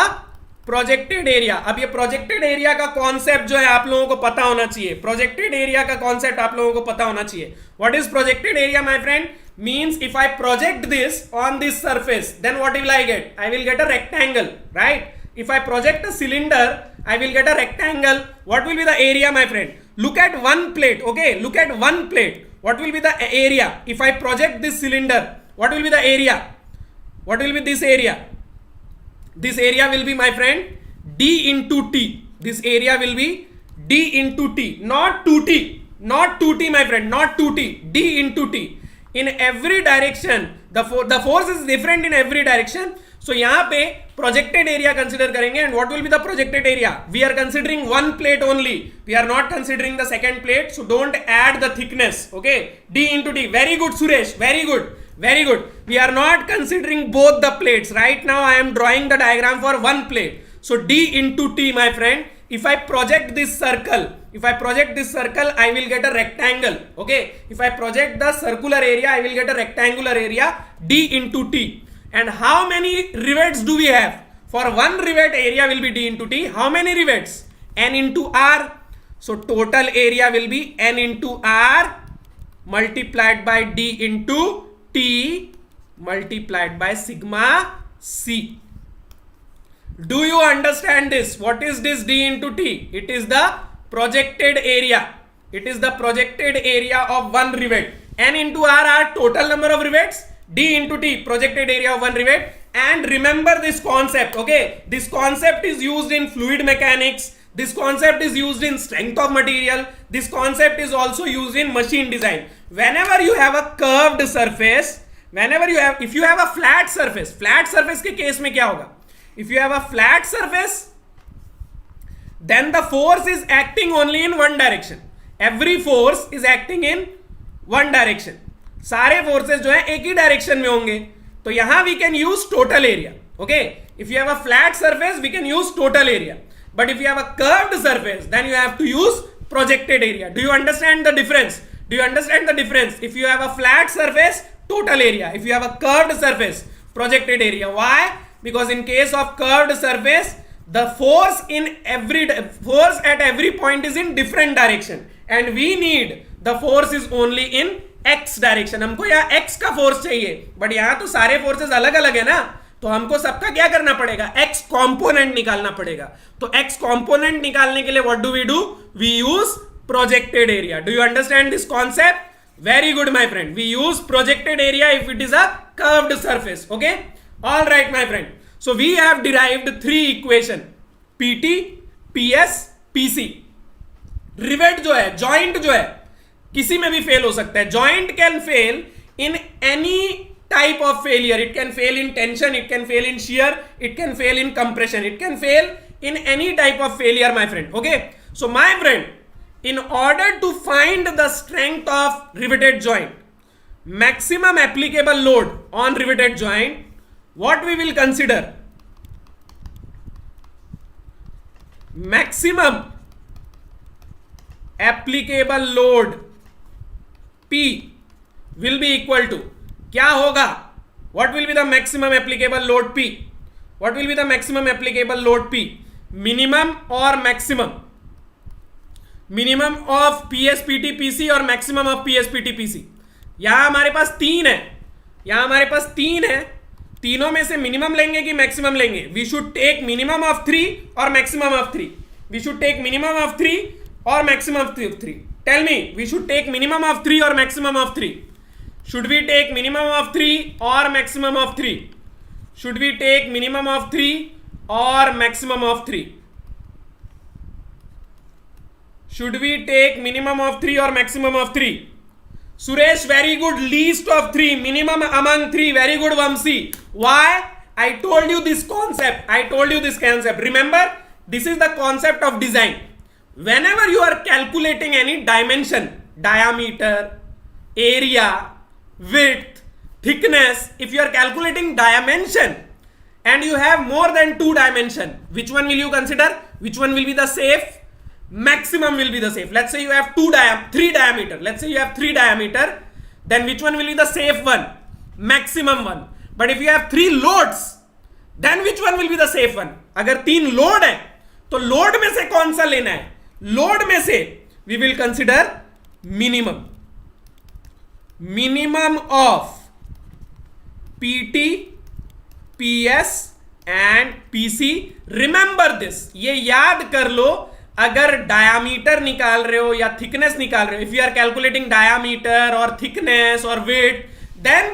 [SPEAKER 1] projected area. अब ये projected area का concept जो है आप लोगों को पता होना चाहिए. Projected area का concept आप लोगों को पता होना चाहिए. What is projected area, my friend? Means if I project this on this surface, then what will I get? I will get a rectangle, right? If I project a cylinder, I will get a rectangle. What will be the area, my friend? Look at one plate, okay? Look at one plate. What will be the area? If I project this cylinder, what will be the area? what will be this area? This area will be, my friend, d into t. This area will be d into t, not 2t, not 2t, my friend, not 2t, d into t. In every direction the force is different in every direction. So यहाँ पे projected area consider करेंगे, and what will be the projected area? We are considering one plate only. We are not considering the second plate. So don't add the thickness. Okay, d into t. Very good, Suresh. Very good. Very good. We are not considering both the plates. Right now I am drawing the diagram for one plate. So d into t, my friend. If I project this circle, I will get a rectangle. Okay. If I project the circular area, I will get a rectangular area, d into t. And how many rivets do we have? For one rivet, area will be d into t. How many rivets? N into r. So total area will be n into r multiplied by d into t multiplied by sigma c. Do you understand this? What is this d into t? It is the projected area. It is the projected area of one rivet. N into r are total number of rivets. D into t, projected area of one rivet. And remember this concept. Okay, this concept is used in fluid mechanics. This concept is used in strength of material. This concept is also used in machine design. Whenever you have a curved surface, if you have a flat surface के case में क्या होगा? If you have a flat surface, then the force is acting only in one direction. Every force is acting in one direction. सारे forces जो है एक ही direction में होंगे. तो यहां we can use total area. Okay, if you have a flat surface we can use total area, but if you have a curved surface then you have to use projected area. Do you understand the difference? Do you understand the difference? If you have a flat surface, total area. If you have a curved surface, projected area. Why? Because in case of curved surface, the force at every point is in different direction, and we need the force is only in x direction. हमको यहाँ x का force चाहिए, but यहाँ तो सारे forces अलग अलग है ना, तो हमको सबका क्या करना पड़ेगा? x कॉम्पोनेंट निकालना पड़ेगा. तो x कॉम्पोनेंट निकालने के लिए what do? We use projected area. Do you understand this concept? Very good my friend. We use projected area if it is a curved surface. Okay, all right my friend. So we have derived 3 equation, PT, PS, PC. Rivet जो है, joint जो है, किसी में भी fail हो सकता है. Joint can fail in any type of failure. It can fail in tension, it can fail in shear, it can fail in compression, it can fail in any type of failure my friend. Okay, so my friend, in order to find the strength of riveted joint, maximum applicable load on riveted joint, what we will consider? Maximum applicable load P will be equal to, क्या होगा? What will be the maximum applicable load P? What will be the maximum applicable load P? Minimum or maximum? Minimum of PSPT PC और maximum of PSPT PC. यहां हमारे पास 3 है. तीनों में से minimum लेंगे कि मैक्सिमम लेंगे? We should take minimum of 3 और maximum of 3. We should take minimum of 3 और maximum of 3. Tell me, we should take minimum of 3 और maximum of 3. Should we take minimum of 3 और maximum of 3? Should we take minimum of 3 और maximum of 3? Should we take minimum of 3 or maximum of 3? Suresh, very good. Least of 3, minimum among 3. Very good, Vamsi. Why? I told you this concept. Remember, this is the concept of design. Whenever you are calculating any dimension, diameter, area, width, thickness, if you are calculating dimension and you have more than 2 dimension, which one will you consider? Which one will be the safe? Maximum will be the safe. Let's say you have 3 diameter. Let's say you have 3 diameter. Then which one will be the safe one? Maximum one. But if you have 3 loads, then which one will be the safe one? अगर 3 load है तो load में से कौन सा लेना है? Load में से we will consider minimum. Minimum of PT, PS and PC. Remember this. ये याद कर लो. अगर डायामीटर निकाल रहे हो या थिकनेस निकाल रहे हो, if you are calculating diameter और थिकनेस और weight, then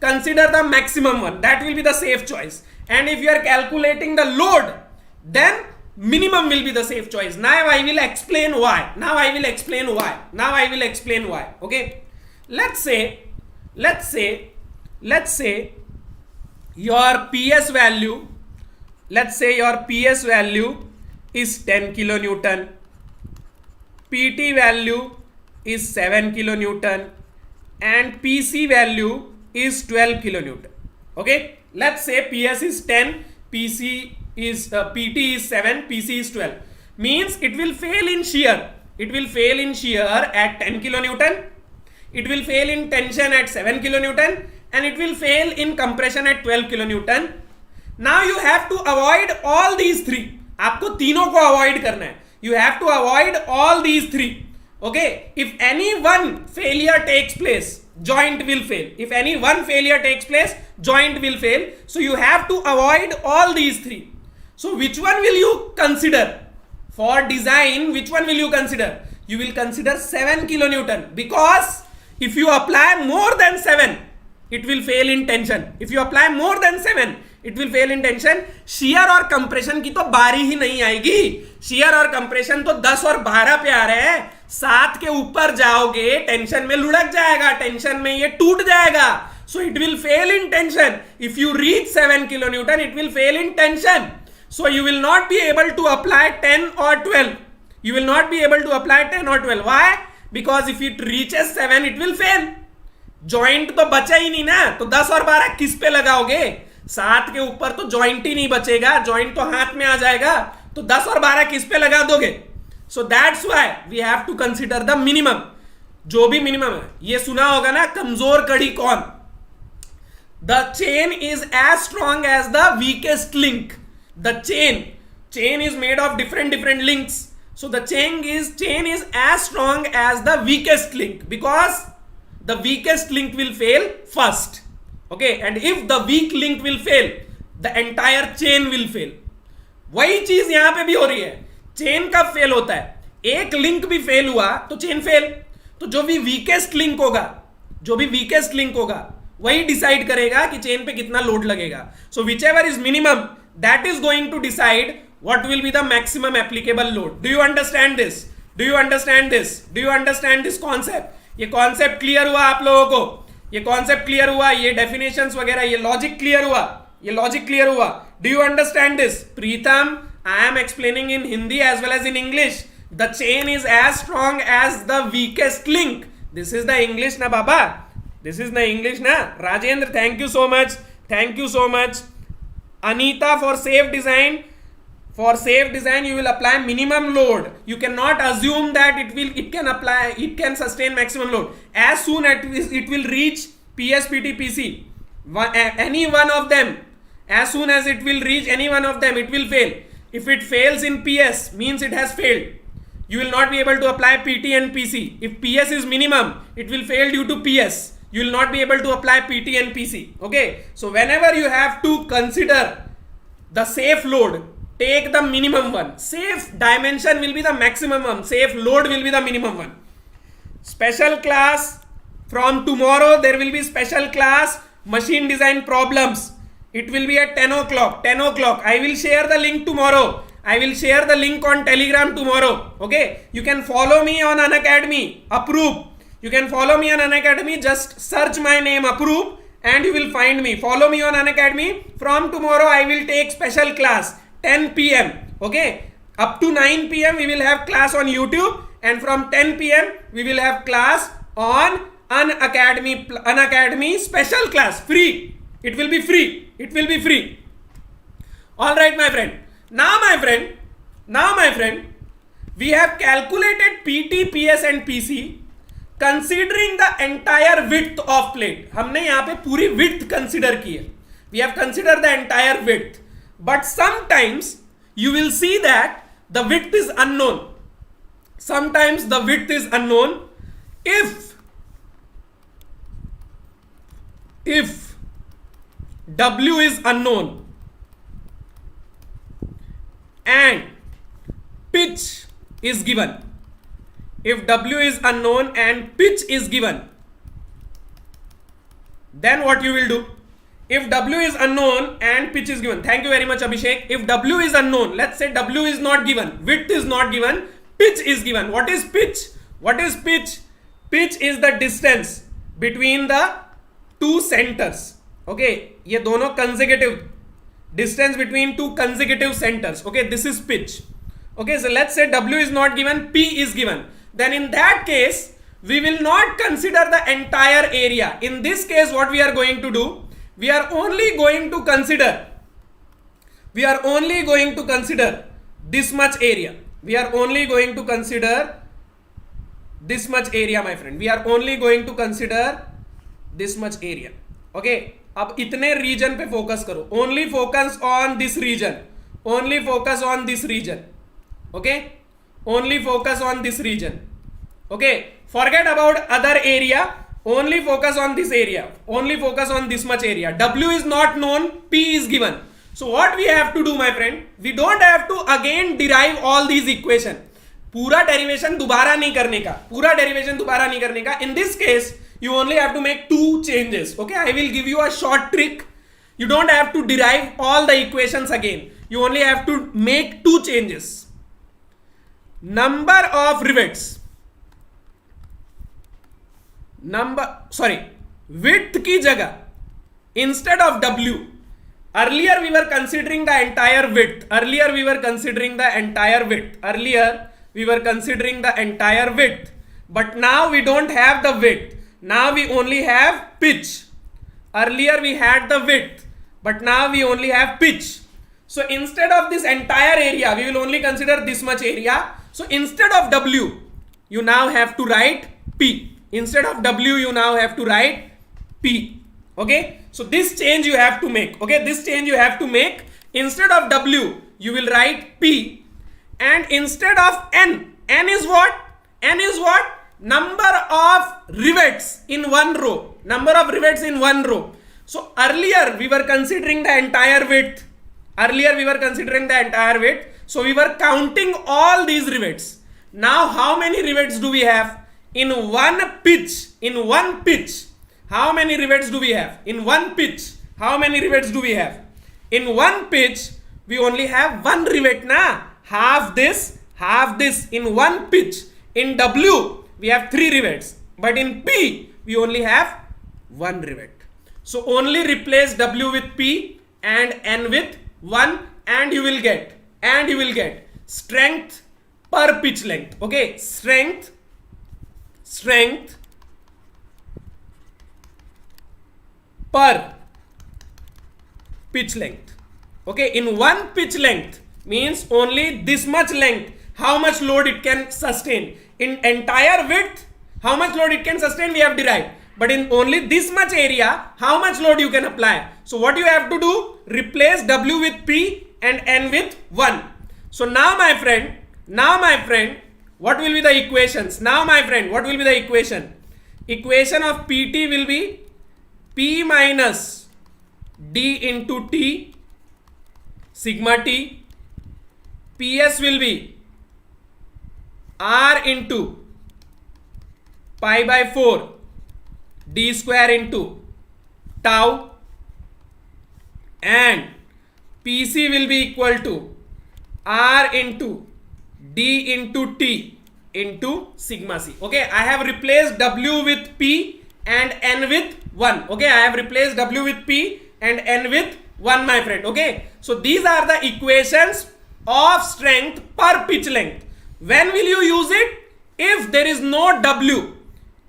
[SPEAKER 1] consider the maximum one. That will be the safe choice. And if you are calculating the load, then minimum will be the safe choice. Now I will explain why. Okay. Let's say your PS value, is 10 kilonewton, PT value is 7 kilonewton, and PC value is 12 kilonewton. Okay, let's say PS is 10, PT is 7, PC is 12. Means it will fail in shear. At 10 kilonewton. It will fail in tension at 7 kilonewton, and it will fail in compression at 12 kilonewton. Now you have to avoid all these three. आपको तीनों को avoid करना है. You have to avoid all these three. Okay. If any one failure takes place, joint will fail. So you have to avoid all these three. So which one will you consider? For design, which one will you consider? You will consider 7 kilonewton, because if you apply more than 7, it will fail in tension. Shear और compression की तो बारी ही नहीं आएगी. Shear और compression तो 10 और 12 पे आ रहे हैं. 7 के ऊपर जाओगे, टेंशन में लुढ़क जाएगा, टेंशन में ये टूट जाएगा. So it will fail in tension. If you reach 7 kilonewton, it will fail in tension. So you will not be able to apply 10 or 12. Why? Because if it reaches 7, it will fail. Joint तो बचा ही नहीं ना, तो 10 और 12 किस पे लगाओगे? 7 के ऊपर तो joint ही नहीं बचेगा, joint तो हाथ में आ जाएगा, तो 10 और 12 किस पे लगा दोगे? So that's why we have to consider the minimum. जो भी minimum है, ये सुना होगा ना, कमजोर कड़ी कौन? The chain is as strong as the weakest link. The chain is made of different links. So the chain is as strong as the weakest link, because the weakest link will fail first. Okay, and if the weak link will fail, the entire chain will fail. वही चीज यहां पे भी हो रही है. Chain कब fail होता है? एक लिंक भी फेल हुआ तो चेन फेल. तो जो भी वीकेस्ट लिंक होगा वही डिसाइड करेगा कि चेन पे कितना लोड लगेगा. So whichever is minimum, that is going to decide what will be the maximum applicable load. Do you understand this? Do you understand this concept? ये concept clear हुआ आप लोगों को? ये concept clear हुआ, ये definitions वगैरह, ये logic clear हुआ. Do you understand this? Preetham, I am explaining in Hindi as well as in English. The chain is as strong as the weakest link. This is the English na baba. Rajendra, thank you so much. Anita, for safe design, you will apply minimum load. You cannot assume that it can sustain maximum load. As soon as it will reach PS, PT, PC, any one of them, as soon as it will reach any one of them, it will fail. If it fails in PS, means it has failed. You will not be able to apply PT and PC. If PS is minimum, it will fail due to PS. You will not be able to apply PT and PC. Okay, so whenever you have to consider the safe load, take the minimum one. Safe dimension will be the maximum one. Safe load will be the minimum one. Special class from tomorrow. There will be special class machine design problems. It will be at 10 o'clock. I will share the link tomorrow. I will share the link on Telegram tomorrow. Okay. You can follow me on Unacademy. Apuroop. You can follow me on Unacademy. Just search my name Apuroop and you will find me. Follow me on Unacademy. From tomorrow I will take special class. 10 p.m. Okay, up to 9 p.m. we will have class on YouTube, and from 10 p.m. we will have class on Unacademy special class, free. It will be free. All right, my friend. Now my friend, we have calculated PT, PS and PC considering the entire width of plate. हमने यहाँ पे पूरी width consider की है. We have considered the entire width. But sometimes you will see that the width is unknown. If W is unknown and pitch is given, then what you will do? If W is unknown and pitch is given, thank you very much Abhishek. If W is unknown, let's say W is not given, width is not given, pitch is given. What is pitch? What is pitch? Pitch is the distance between the two centers. Okay, ये दोनों consecutive distance between two consecutive centers. Okay, this is pitch. Okay, so let's say W is not given, P is given. Then in that case, we will not consider the entire area. In this case, what we are going to do? We are only going to consider this much area. We are only going to consider this much area, my friend. We are only going to consider this much area. Okay, अब इतने region पे focus करो. Only focus on this region. Only focus on this region. Okay, only focus on this region. Okay, forget about other area. Only focus on this area. Only focus on this much area. W is not known, P is given. So what we have to do, my friend? We don't have to again derive all these equation. पूरा derivation दोबारा नहीं करने का. पूरा derivation दोबारा नहीं करने का. In this case, you only have to make two changes. Okay, I will give you a short trick. You don't have to derive all the equations again. You only have to make two changes. Number of rivets. Width की जगह instead of W, earlier we were considering the entire width. Earlier we were considering the entire width. But now we don't have the width. Now we only have pitch. Earlier we had the width, but now we only have pitch. So instead of this entire area, we will only consider this much area. So instead of W, you now have to write P. Instead of W, you now have to write P. Okay, so this change you have to make. Okay, this change you have to make. Instead of W, you will write P, and instead of N, N is what? N is what? Number of rivets in one row. Number of rivets in one row. So earlier we were considering the entire width. So we were counting all these rivets. Now how many rivets do we have? In one pitch, how many rivets do we have? In one pitch, how many rivets do we have? In one pitch, we only have one rivet, na? Half this in one pitch. In W, we have three rivets, but in P, we only have one rivet. So only replace W with P and N with 1, and you will get strength per pitch length. Okay, strength per pitch length. Okay, in one pitch length means only this much length, how much load it can sustain. In entire width, how much load it can sustain we have derived, but in only this much area, how much load you can apply. So what you have to do? Replace W with P and N with 1. So now my friend, what will be the equations? Now my friend, what will be the equation? Equation of PT will be P minus D into T sigma T. PS will be R into pi by 4 D square into tau, and PC will be equal to R into D into T into sigma C. Okay, I have replaced W with P and N with 1. Okay, I have replaced W with P and N with 1, my friend. Okay, so these are the equations of strength per pitch length. When will you use it? If there is no W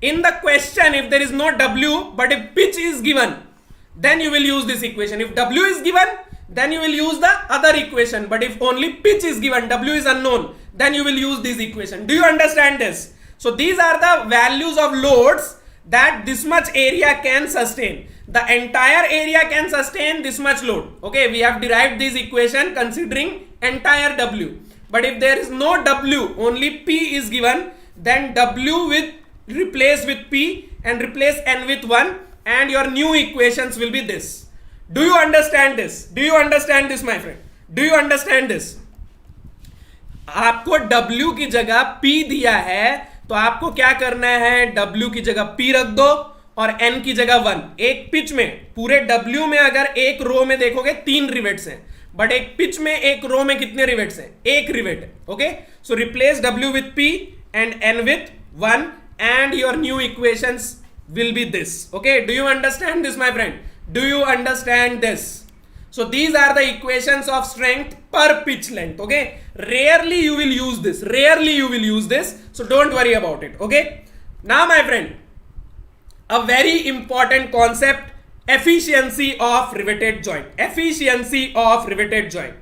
[SPEAKER 1] in the question, if there is no W but if pitch is given, then you will use this equation. If W is given, then you will use the other equation, but if only pitch is given, W is unknown, then you will use this equation. Do you understand this? So these are the values of loads that this much area can sustain. The entire area can sustain this much load. Okay, we have derived this equation considering entire W. But if there is no W, only P is given, then W with replace with P and replace N with 1, and your new equations will be this. Do you understand this? Do you understand this, my friend? Do you understand this? आपको W की जगह P दिया है, तो आपको क्या करना है? W की जगह P रख दो और n की जगह 1। एक पिच में पूरे W में अगर एक रो में देखोगे 3 रिवेट्स हैं, बट एक पिच में एक रो में कितने रिवेट्स हैं? एक रिवेट है। Okay, so replace W with P and N with 1 and your new equations will be this. Okay, do you understand this, my friend? Do you understand this? So these are the equations of strength per pitch length. Okay, rarely you will use this, rarely you will use this, so don't worry about it. Okay, now my friend, a very important concept, efficiency of riveted joint. Efficiency of riveted joint.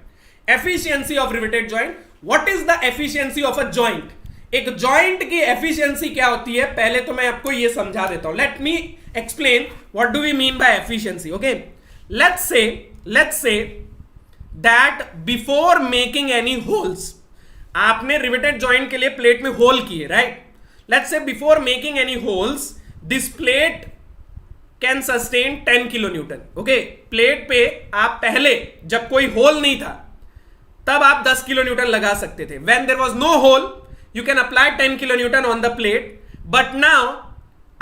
[SPEAKER 1] Efficiency of riveted joint. What is the efficiency of a joint? एक joint की efficiency क्या होती है, पहले तो मैं आपको ये समझा देता हूं. Let me explain what do we mean by efficiency. Okay, let's say that before making any holes, आपने रिवेटेड जॉइंट के लिए प्लेट में होल किए, right? Let's say before making any holes this plate can sustain 10 kilo newton. Okay, plate पे आप पहले जब कोई होल नहीं था तब आप 10 किलो न्यूटन लगा सकते थे. When there was no hole you can apply 10 kilonewton on the plate, but now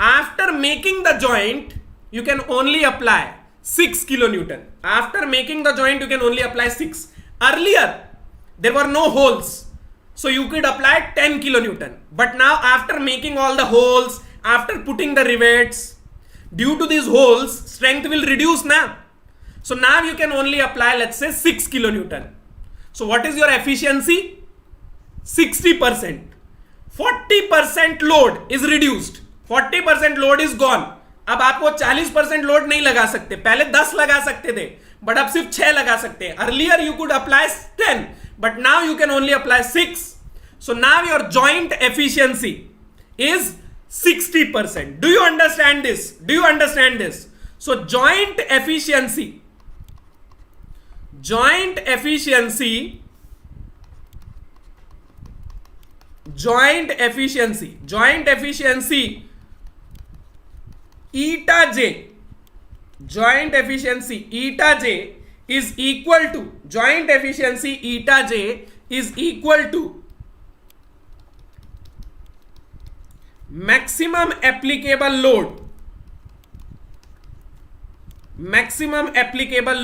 [SPEAKER 1] after making the joint you can only apply 6 kilonewton. After making the joint you can only apply 6. Earlier there were no holes, so you could apply 10 kilonewton, but now after making all the holes, after putting the rivets, due to these holes strength will reduce now, so now you can only apply, let's say, 6 kilonewton. So what is your efficiency? 60%. 40% load is reduced. 40% load is gone. अब आपको 40% load नहीं लगा सकते. पहले 10 लगा सकते थे, but अब सिर्फ 6 लगा सकते हैं. Earlier you could apply 10, but now you can only apply 6. So now your joint efficiency is 60%. Do you understand this? Do you understand this? So joint efficiency eta j is equal to maximum applicable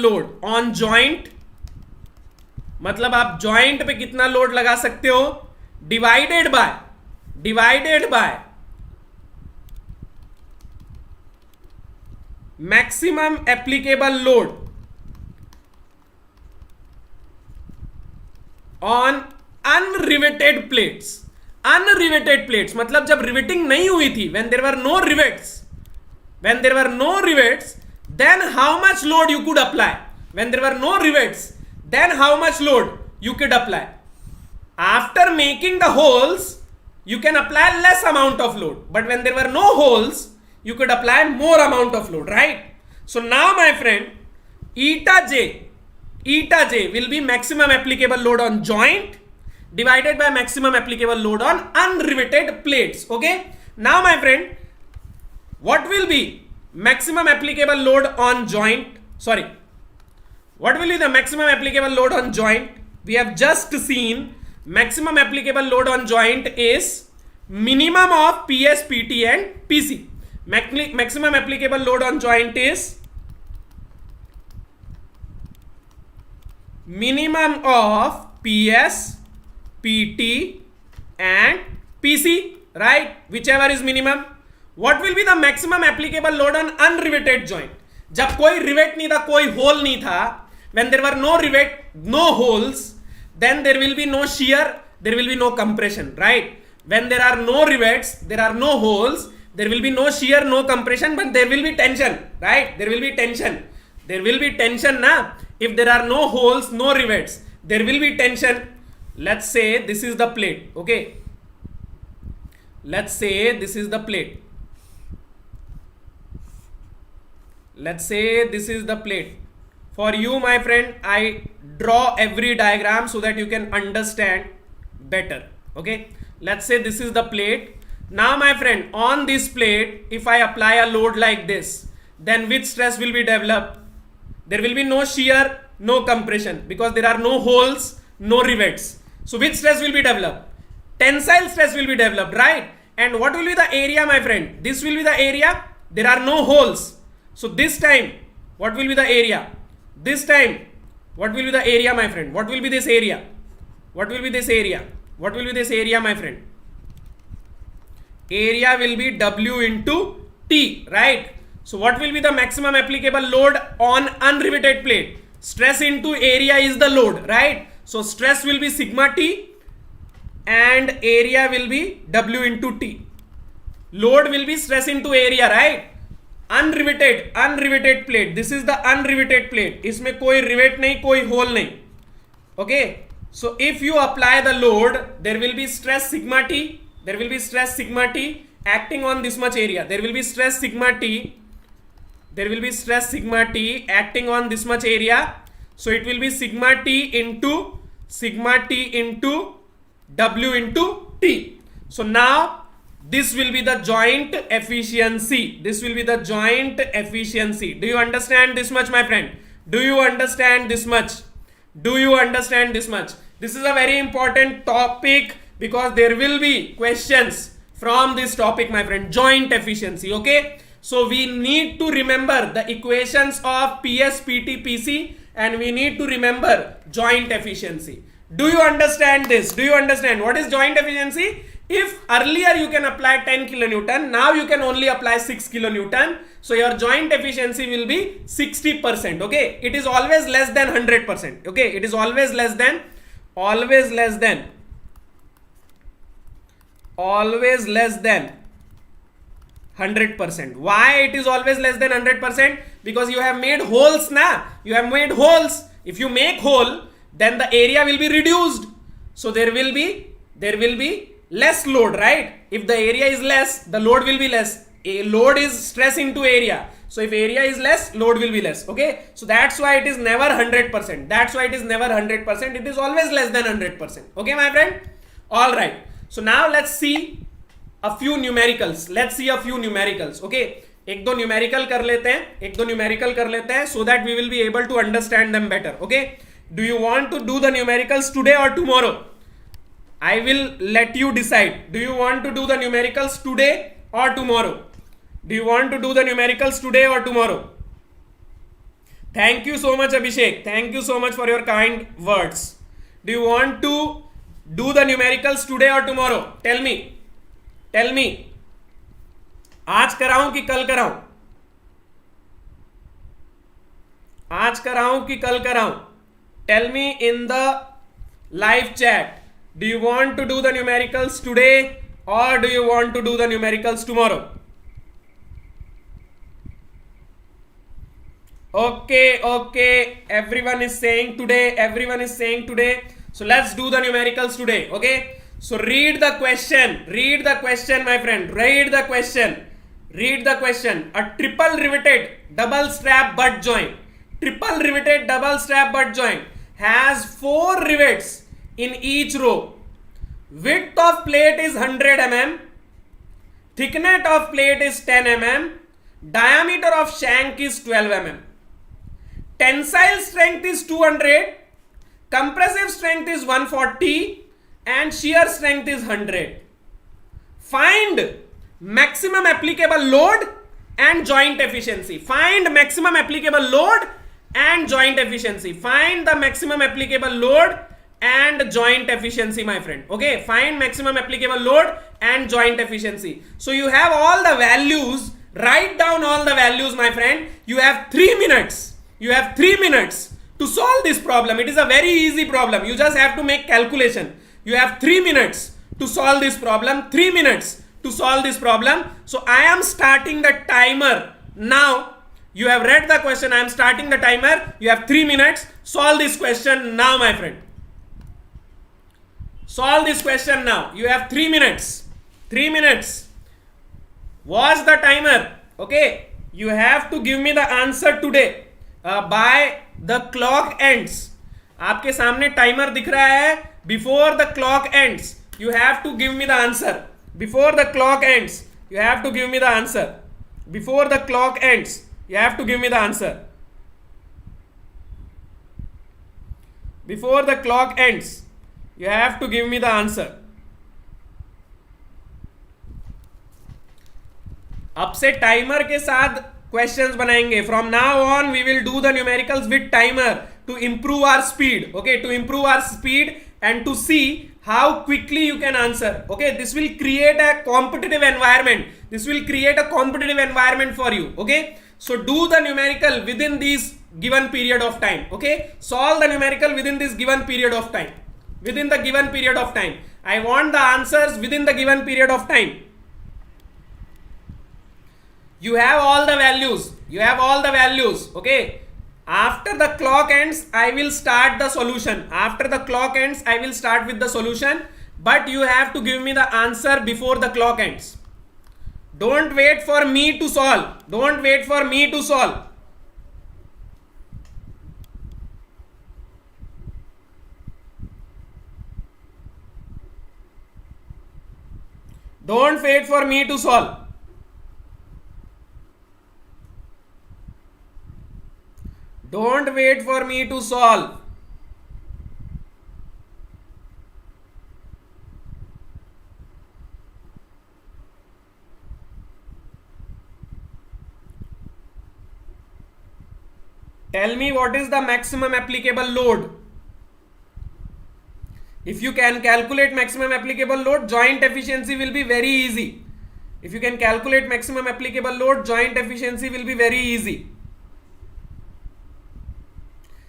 [SPEAKER 1] load on joint. मतलब आप joint पे कितना load लगा सकते हो, divided by maximum applicable load on unriveted plates. मतलब जब riveting नहीं हुई थी, when there were no rivets, then how much load you could apply? When there were no rivets, then how much load you could apply? After making the holes you can apply less amount of load, but when there were no holes you could apply more amount of load, right? So now my friend, eta j will be maximum applicable load on joint divided by maximum applicable load on unriveted plates. Okay, now my friend, what will be maximum applicable load on joint? What will be the maximum applicable load on joint? We have just seen maximum applicable load on joint is minimum of PS, PT and PC. Maximum applicable load on joint is minimum of PS, PT and PC, right? Whichever is minimum. What will be the maximum applicable load on unriveted joint? जब कोई rivet नहीं था, कोई whole नहीं था, when there were no rivet, no holes, then there will be no shear, there will be no compression, right? When there are no rivets, there are no holes, there will be no shear, no compression, but there will be tension, right? There will be tension na. If there are no holes, no rivets, there will be tension. Let's say this is the plate. Okay, let's say this is the plate. For you, my friend, I draw every diagram so that you can understand better. Okay, let's say this is the plate. Now my friend, on this plate, if I apply a load like this, then which stress will be developed? There will be no shear, no compression, because there are no holes, no rivets. So which stress will be developed? Tensile stress will be developed, right? And what will be the area, my friend? This will be the area there are no holes. So this time, what will be the area? This time, what will be the area, my friend? What will be this area? What will be this area? What will be this area, my friend? Area will be W into T, right? So what will be the maximum applicable load on unriveted plate? Stress into area is the load, right? So stress will be sigma T and area will be W into T. Load will be stress into area, right? Unriveted plate. This is the unriveted plate. इसमें कोई rivet नहीं, कोई hole नहीं. Okay. So if you apply the load, there will be stress sigma T. There will be stress sigma T acting on this much area. There will be stress sigma T. There will be stress sigma T acting on this much area. So it will be sigma T into W into T. So now this will be the joint efficiency. This will be the joint efficiency. Do you understand this much, my friend? Do you understand this much? Do you understand this much? This is a very important topic because there will be questions from this topic, my friend. Joint efficiency, okay? So we need to remember the equations of PS, PT, PC and we need to remember joint efficiency. Do you understand this? Do you understand what is joint efficiency? If earlier you can apply 10 kilonewton, now you can only apply 6 kilonewton. So your joint efficiency will be 60%. Okay. It is always less than 100%. Okay. It is always less than 100%. Why it is always less than 100%? Because you have made holes now. You have made holes. If you make hole, then the area will be reduced. So there will be less load, right? If the area is less, the load will be less. A load is stress into area. So if area is less, load will be less. Okay. So that's why it is never 100%. That's why it is never 100%. It is always less than 100%. Okay, my friend? All right. So now let's see a few numericals. Let's see a few numericals. Okay. एक दो numerical कर लेते हैं so that we will be able to understand them better. Okay. Do you want to do the numericals today or tomorrow? I will let you decide. Do you want to do the numericals today or tomorrow? Do you want to do the numericals today or tomorrow? Thank you so much, Abhishek. Thank you so much for your kind words. Do you want to do the numericals today or tomorrow? Tell me. Tell me. आज कराऊं कि कल कराऊं? आज कराऊं कि कल कराऊं? Tell me in the live chat. Do you want to do the numericals today or do you want to do the numericals tomorrow? Okay. Everyone is saying today. So let's do the numericals today. Okay. So read the question, my friend. Read the question. A triple riveted double strap butt joint. Has 4 rivets in each row. Width of plate is 100 mm. Thickness of plate is 10 mm. Diameter of shank is 12 mm. Tensile strength is 200. Compressive strength is 140. And shear strength is 100. Find maximum applicable load and joint efficiency. Find maximum applicable load and joint efficiency. Find the maximum applicable load and joint efficiency, my friend. Okay, find maximum applicable load and joint efficiency. So you have all the values. Write down all the values, my friend. You have 3 minutes. You have 3 minutes to solve this problem. It is a very easy problem. You just have to make calculation. You have 3 minutes to solve this problem. 3 minutes to solve this problem. So I am starting the timer now. You have read the question. I am starting the timer. You have 3 minutes. Solve this question now, my friend. Solve this question now. You have 3 minutes. 3 minutes. Watch the timer. Okay. You have to give me the answer today by the clock ends. आपके सामने timer दिख रहा है. Before the clock ends, you have to give me the answer. Before the clock ends, you have to give me the answer. Before the clock ends, you have to give me the answer. Before the clock ends, you have to give me the answer. अब से timer के साथ questions बनाएंगे. From now on we will do the numericals with timer to improve our speed. Okay, to improve our speed and to see how quickly you can answer. Okay, this will create a competitive environment. This will create a competitive environment for you. Okay, so do the numerical within this given period of time. Okay, solve the numerical within this given period of time. Within the given period of time. I want the answers within the given period of time. You have all the values. You have all the values. Okay. After the clock ends, I will start the solution. After the clock ends, I will start with the solution. But you have to give me the answer before the clock ends. Don't wait for me to solve. Don't wait for me to solve. Don't wait for me to solve. Don't wait for me to solve. Tell me what is the maximum applicable load. If you can calculate maximum applicable load, joint efficiency will be very easy. If you can calculate maximum applicable load, joint efficiency will be very easy.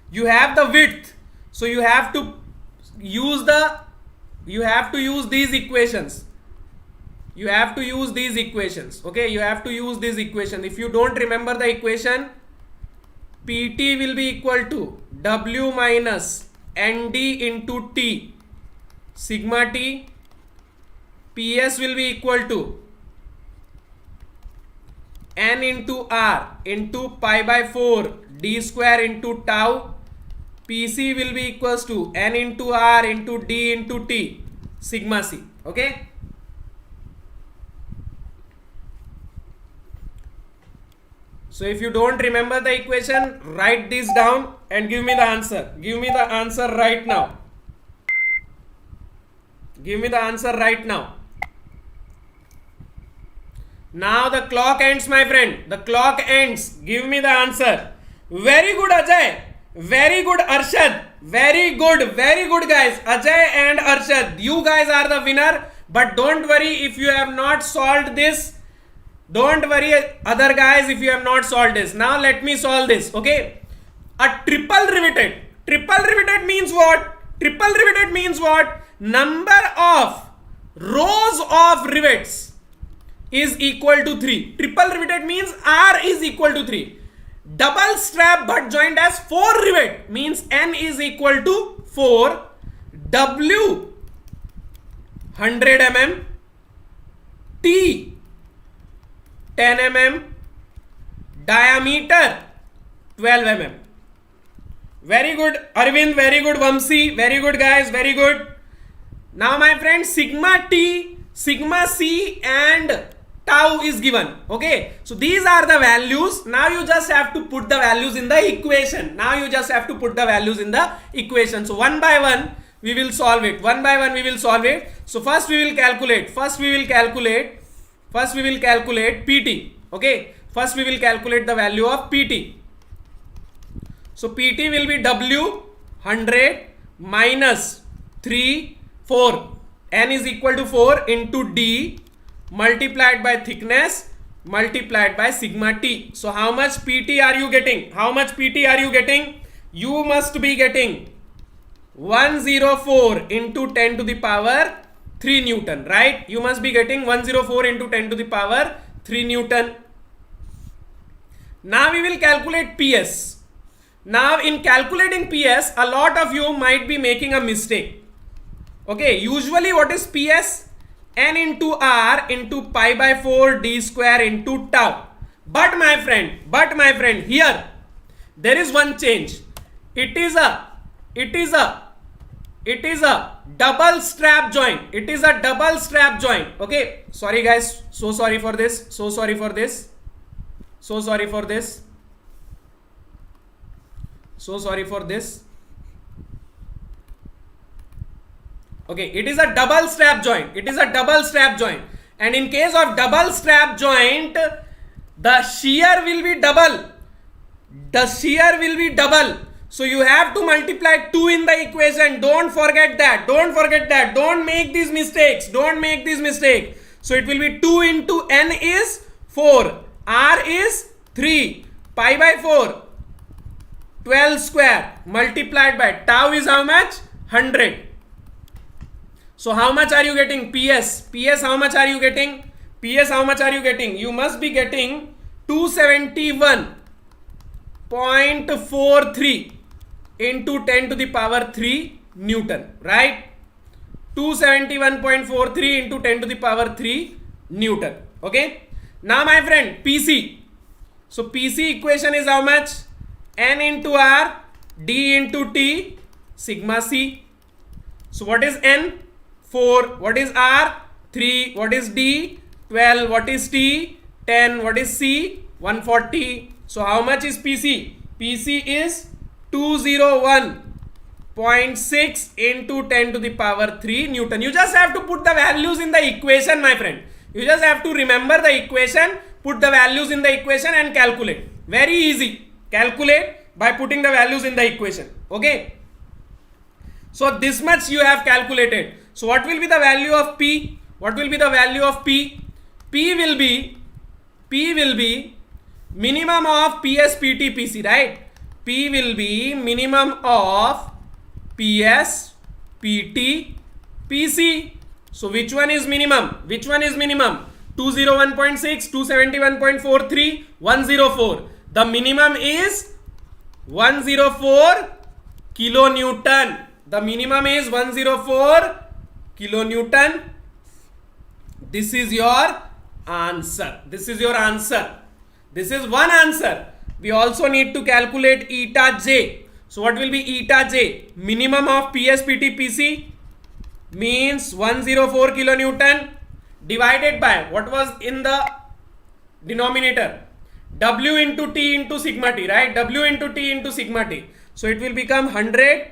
[SPEAKER 1] You have the width, so you have to use these equations. You have to use these equations. Okay, you have to use this equation. If you don't remember the equation, PT will be equal to W minus ND into T sigma T. PS will be equal to N into R into pi by 4 D square into tau. PC will be equals to N into R into D into T sigma C. Okay. So if you don't remember the equation, write this down and give me the answer. Give me the answer right now. Give me the answer right now. Now the clock ends, my friend. The clock ends. Give me the answer. Very good, Ajay. Very good, Arshad. Very good guys. Ajay and Arshad, you guys are the winner. But don't worry if you have not solved this. Don't worry, other guys, if you have not solved this. Now let me solve this. Okay. A triple riveted. Triple riveted means what? Triple riveted means what? Number of rows of rivets is equal to 3. Triple riveted means R is equal to 3. Double strap butt joint has 4 rivet means N is equal to 4. W 100 mm, T 10 mm, diameter 12 mm. Very good, Arvind. Very good, Vamsi. Very good, guys. Very good. Now, my friends, sigma T, sigma C, and tau is given. Okay, so these are the values. Now you just have to put the values in the equation. Now you just have to put the values in the equation. So one by one we will solve it. One by one we will solve it. So first we will calculate. First we will calculate PT. Okay, first we will calculate the value of PT. So PT will be W 100 minus 3 4. N is equal to 4 into D multiplied by thickness multiplied by sigma T. So how much PT are you getting? How much PT are you getting? You must be getting 104 into 10 to the power 3 Newton, right? You must be getting 104 into 10 to the power 3 Newton. Now we will calculate PS. Now in calculating PS, a lot of you might be making a mistake. Okay, usually what is PS? N into R into pi by 4 D square into tau. But my friend, here there is one change. It is a double strap joint. It is a double strap joint. Okay, sorry guys, so sorry for this. Okay, it is a double strap joint. And in case of double strap joint, the shear will be double. The shear will be double. So you have to multiply 2 in the equation. Don't forget that. Don't forget that. Don't make these mistakes. Don't make this mistake. So it will be 2 into n is 4. R is 3. Pi by 4. 12 square multiplied by tau is how much? 100. So how much are you getting? PS. PS how much are you getting? PS how much are you getting? You must be getting 271.43 into 10 to the power 3 Newton, right? 271.43 into 10 to the power 3 Newton. Okay. Now my friend, PC. So PC equation is how much? N into R, D into T, sigma C. So what is N? 4. What is R? 3. What is D? 12. What is T? 10. What is C? 140. So how much is PC? PC is 201.6 into 10 to the power 3 Newton. You just have to put the values in the equation, my friend. You just have to remember the equation, put the values in the equation and calculate. Very easy. Calculate by putting the values in the equation. Okay. So this much you have calculated. So what will be the value of P? What will be the value of P? P will be minimum of PS, PT, PC, right? P will be minimum of PS, PT, PC. So which one is minimum? Which one is minimum? 201.6, 271.43, 104. The minimum is 104 kilonewton. The minimum is 104 kilonewton. This is your answer. This is your answer. This is one answer. We also need to calculate eta J. So what will be eta J? Minimum of PS, PT, PC means 104 kilonewton divided by what was in the denominator? W into T into sigma T, right? W into T into sigma T. So it will become 100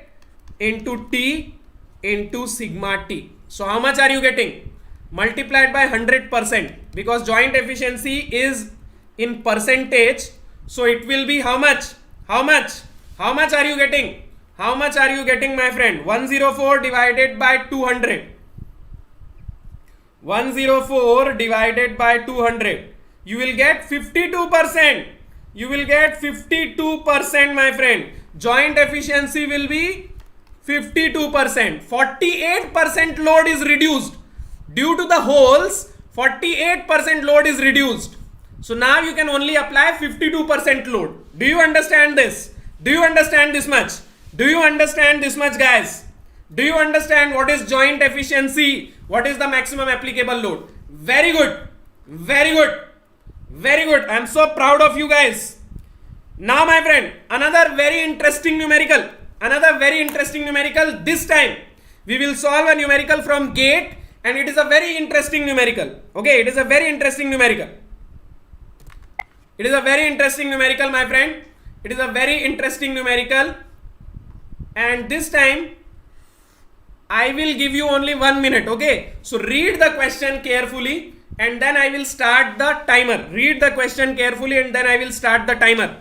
[SPEAKER 1] into T into sigma T. So how much are you getting? Multiplied by 100% because joint efficiency is in percentage. So it will be how much? How much? How much are you getting? How much are you getting, my friend? 104 divided by 200. 104 divided by 200. You will get 52%. You will get 52%, my friend. Joint efficiency will be 52%. 48% load is reduced. Due to the holes, 48% load is reduced. So now you can only apply 52% load. Do you understand this? Do you understand this much? Do you understand this much, guys? Do you understand what is joint efficiency? What is the maximum applicable load? Very good. Very good. Very good. I am so proud of you guys. Now, my friend, another very interesting numerical. Another very interesting numerical. This time, we will solve a numerical from GATE, and it is a very interesting numerical. Okay, it is a very interesting numerical. It is a very interesting numerical, my friend. It is a very interesting numerical. And this time, I will give you only 1 minute. Okay, so read the question carefully and then I will start the timer. Read the question carefully and then I will start the timer.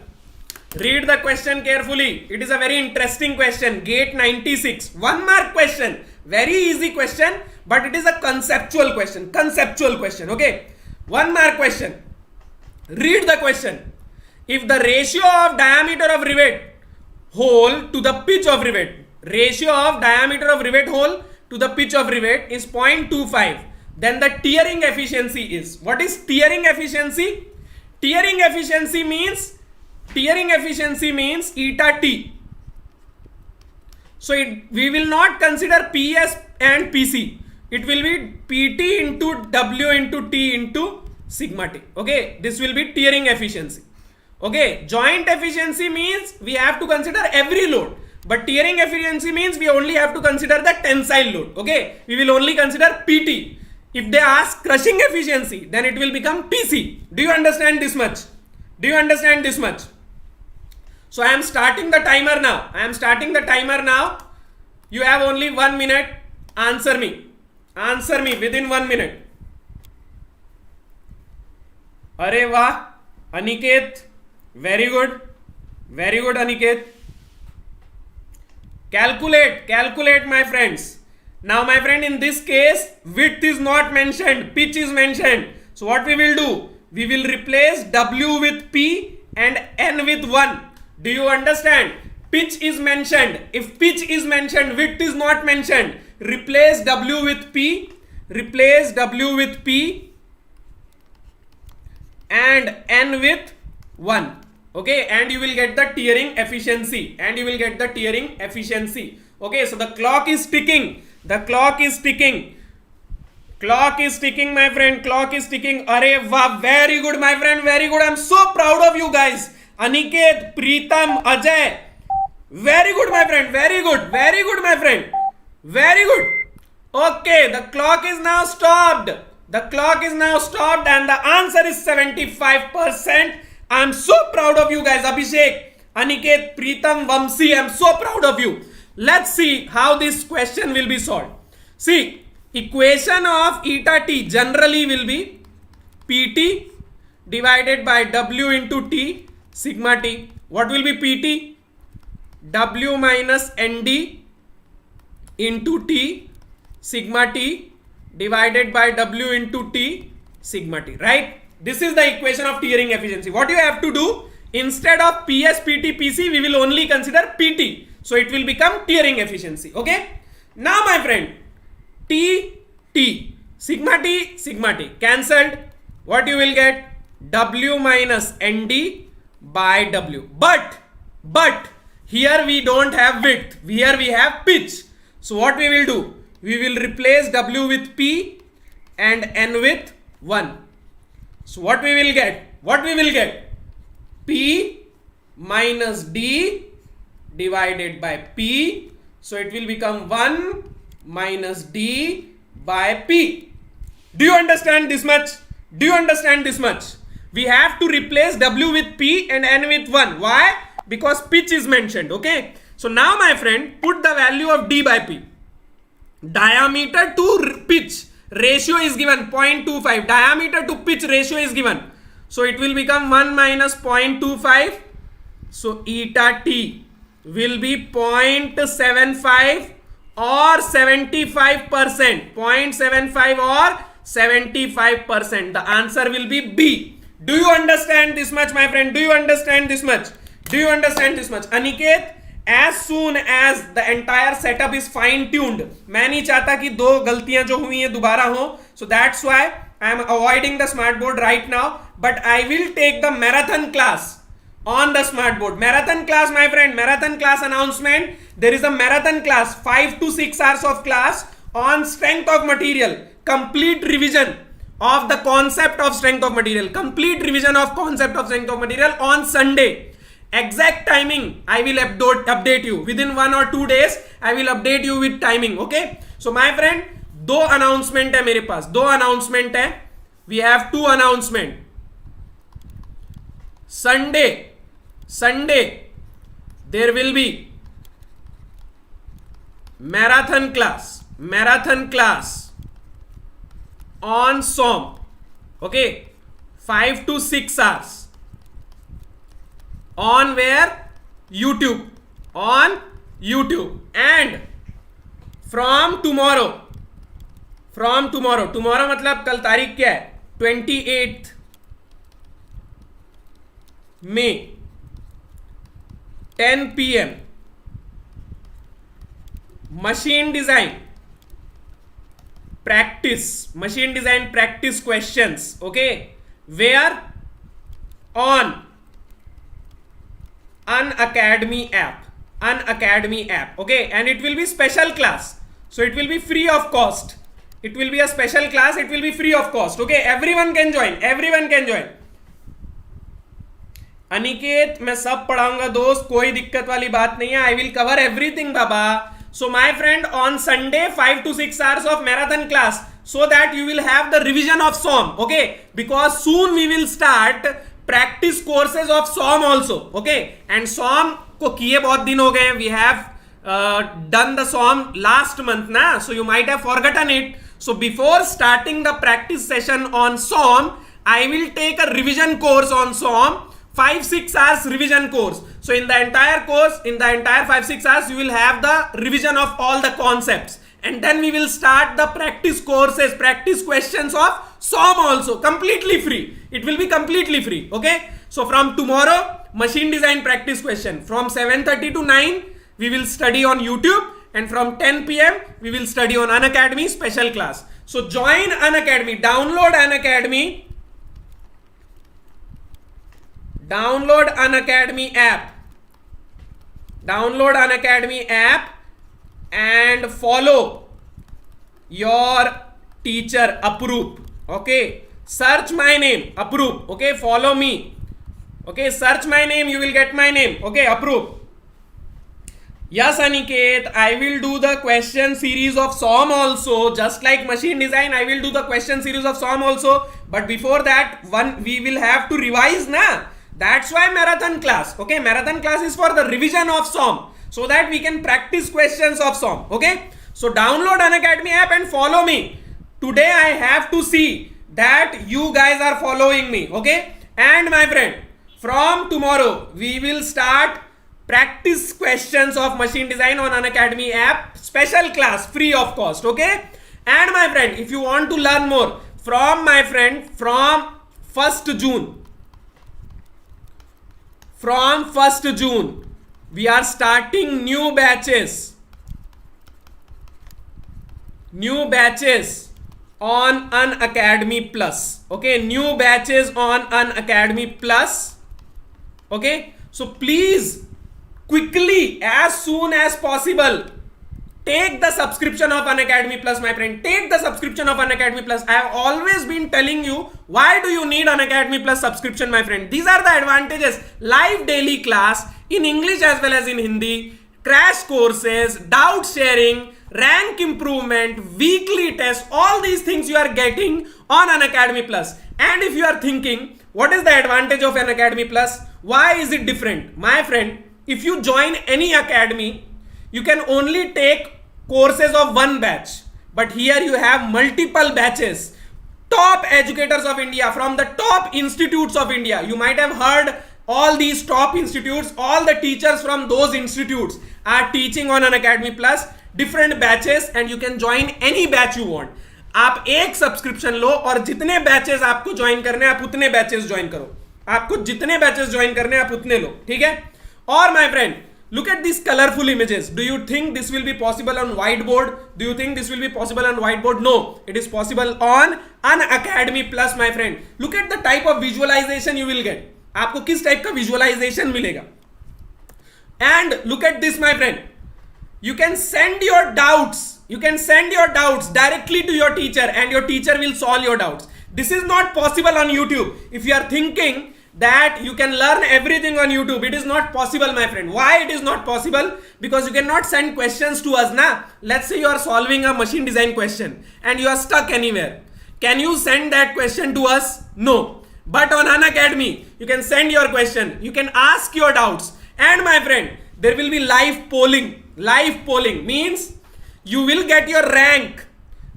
[SPEAKER 1] Read the question carefully. It is a very interesting question. GATE 96. 1 mark question. Very easy question, but it is a conceptual question. Conceptual question. Okay. 1 mark question. Read the question. If the ratio of diameter of rivet hole to the pitch of rivet, ratio of diameter of rivet hole to the pitch of rivet is 0.25, then the tearing efficiency is, what is tearing efficiency? Tearing efficiency means eta T. So we will not consider PS and PC. It will be PT into W into T into sigma T. Okay, this will be tearing efficiency. Okay, joint efficiency means we have to consider every load, but tearing efficiency means we only have to consider the tensile load. Okay, we will only consider PT. If they ask crushing efficiency, then it will become PC. Do you understand this much? Do you understand this much? So I am starting the timer now. I am starting the timer now. You have only 1 minute. Answer me. Answer me within 1 minute. अरे वाह Aniket, very good Aniket. Calculate my friends. Now my friend, in this case width is not mentioned, pitch is mentioned. So what we will do, we will replace W with P and N with 1. Do you understand? Pitch is mentioned. If pitch is mentioned, width is not mentioned. Replace W with P and N with 1. Okay, and you will get the tearing efficiency. Okay, so the clock is ticking. My friend, clock is ticking. Arey wow, very good my friend, very good. I'm so proud of you guys. Aniket, Preetam, Ajay, very good my friend, very good my friend, very good. Okay, the clock is now stopped. And the answer is 75%. I'm so proud of you guys. Abhishek, Aniket, Preetam, Vamsi, I'm so proud of you. Let's see how this question will be solved. See, equation of eta t generally will be Pt divided by W into T sigma T. What will be Pt? W minus Nd into T sigma T divided by W into T sigma T, right? This is the equation of tearing efficiency. What you have to do, instead of PS, PT, PC, we will only consider PT. So it will become tearing efficiency. Okay. Now my friend, T, sigma T cancelled. What you will get? W minus Nd by W. But here we don't have width. Here we have pitch. So what we will do? We will replace W with P and N with 1. So what we will get? P minus D divided by P. So it will become 1 minus D by P. Do you understand this much? We have to replace W with P and N with 1. Why? Because pitch is mentioned. Okay. So now my friend, put the value of D by P. Diameter to pitch ratio is given 0.25. Diameter to pitch ratio is given. So it will become 1 minus 0.25. So eta t will be 0.75 or 75%. 0.75 or 75%. The answer will be B. Do you understand this much, my friend? Aniket, as soon as the entire setup is fine tuned, मैं नहीं चाहता कि दो गलतियां जो हुई हैं दोबारा हो. So that's why I am avoiding the smart board right now, but I will take the marathon class on the smart board. Marathon class, my friend, marathon class announcement. There is a marathon class, 5 to 6 hours of class on strength of material, complete revision of the concept of strength of material, on Sunday. Exact timing I will update you within 1 or 2 days. I will update you with timing. Okay, so my friend, दो announcement है मेरे पास, दो announcement है. We have two announcement. Sunday there will be marathon class on SOM. Okay, 5 to 6 hours. On where? YouTube. On YouTube. And from tomorrow मतलब कल तारीख क्या है? 28th May 10 PM machine design practice questions. Okay, where? On Unacademy app. Okay, and it will be special class, so it will be free of cost. It will be a special class, it will be free of cost. Okay, everyone can join. Aniket, मैं सब पढ़ाऊंगा दोस्त, कोई दिक्कत वाली बात नहीं है. I will cover everything Baba. So my friend, on Sunday 5 to 6 hours of marathon class, so that you will have the revision of SOM. Okay, because soon we will start practice courses of SOM also. Okay, and SOM को किए बहुत दिन हो गए. We have done the SOM last month na, so you might have forgotten it. So before starting the practice session on SOM, I will take a revision course on SOM, 5-6 hours revision course. So in the entire course, in the entire 5-6 hours, you will have the revision of all the concepts. And then we will start the practice courses, practice questions of SOM also, completely free. It will be completely free, okay? So from tomorrow, machine design practice question. From 7:30 to 9, we will study on YouTube. And from 10 p.m. we will study on Unacademy special class. So join Unacademy, download Unacademy. Download Unacademy app. Download Unacademy app and follow your teacher Apuroop. Okay, search my name Apuroop. Okay, follow me. Okay, search my name, you will get my name. Okay, Apuroop. Yes, Aniket, I will do the question series of SOM also. Just like machine design, I will do the question series of SOM also. But before that, we will have to revise, na? That's why marathon class. Okay, marathon class is for the revision of SOM, so that we can practice questions of SOM. Okay, so download Unacademy app and follow me. Today I have to see that you guys are following me. Okay, and my friend, from tomorrow we will start practice questions of machine design on Unacademy app, special class, free of cost. Okay, and my friend, if you want to learn more from my friend, from 1st June, from 1st June, we are starting new batches. New batches on Unacademy Plus. Okay, new batches on Unacademy Plus. Okay, so please, quickly, as soon as possible, take the subscription of Unacademy Plus, my friend. Take the subscription of Unacademy Plus. I have always been telling you, why do you need Unacademy Plus subscription, my friend? These are the advantages. Live daily class in English as well as in Hindi, crash courses, doubt sharing, rank improvement, weekly tests, all these things you are getting on Unacademy Plus. And if you are thinking, what is the advantage of Unacademy Plus? Why is it different? My friend, if you join any academy, you can only take courses of one batch. But here you have multiple batches. Top educators of India, from the top institutes of India. You might have heard all these top institutes, all the teachers from those institutes are teaching on Unacademy Plus, different batches, and you can join any batch you want. आप एक subscription लो और जितने batches आपको join करने आप उतने batches join करो. आपको जितने बैचेस ज्वाइन करने आप उतने लो. ठीक है? और my friend, look at these colorful images. Do you think this will be possible on whiteboard? Do you think this will be possible on whiteboard? No, it is possible on Unacademy Plus, my friend. Look at the type of visualization you will get. आपको किस type का visualization मिलेगा? And look at this, my friend. You can send your doubts. You can send your doubts directly to your teacher, and your teacher will solve your doubts. This is not possible on YouTube. If you are thinking that you can learn everything on YouTube, it is not possible, my friend. Why it is not possible? Because you cannot send questions to us, na? Let's say you are solving a machine design question and you are stuck anywhere. Can you send that question to us? No. But on Unacademy, you can send your question. You can ask your doubts. And my friend, there will be live polling. Live polling means you will get your rank.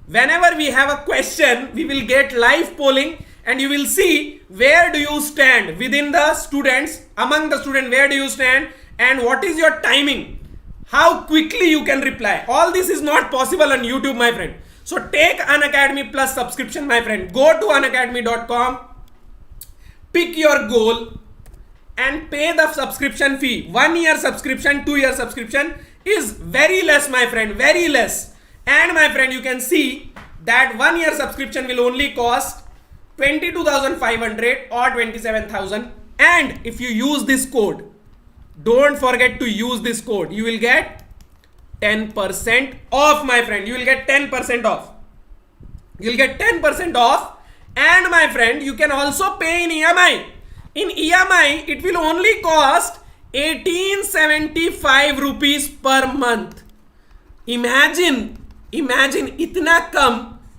[SPEAKER 1] Whenever we have a question, we will get live polling, and you will see where do you stand within the students, among the students, where do you stand, and what is your timing, how quickly you can reply. All this is not possible on YouTube, my friend. So take Unacademy Plus subscription, my friend. Go to unacademy.com, pick your goal, and pay the subscription fee. 1 year subscription, 2 year subscription is very less, my friend, very less. And my friend, you can see that 1 year subscription will only cost 22,500 or 27,000. And if you use this code, don't forget to use this code, you will get 10% off, my friend. You will get 10% off. You will get 10% off. And my friend, you can also pay in EMI. In EMI, it will only cost 1875 rupees per month. Imagine इतना कम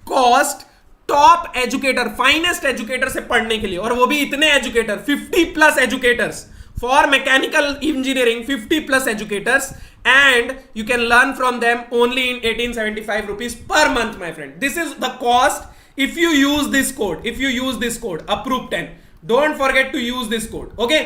[SPEAKER 1] cost top educator, finest educator से पढ़ने के लिए, और वो भी इतने educator, 50 plus educators for mechanical engineering, 50 plus educators, and you can learn from them only in 1875 rupees per month, my friend. This is the cost if you use this code, Apuroop 10, don't forget to use this code. Okay,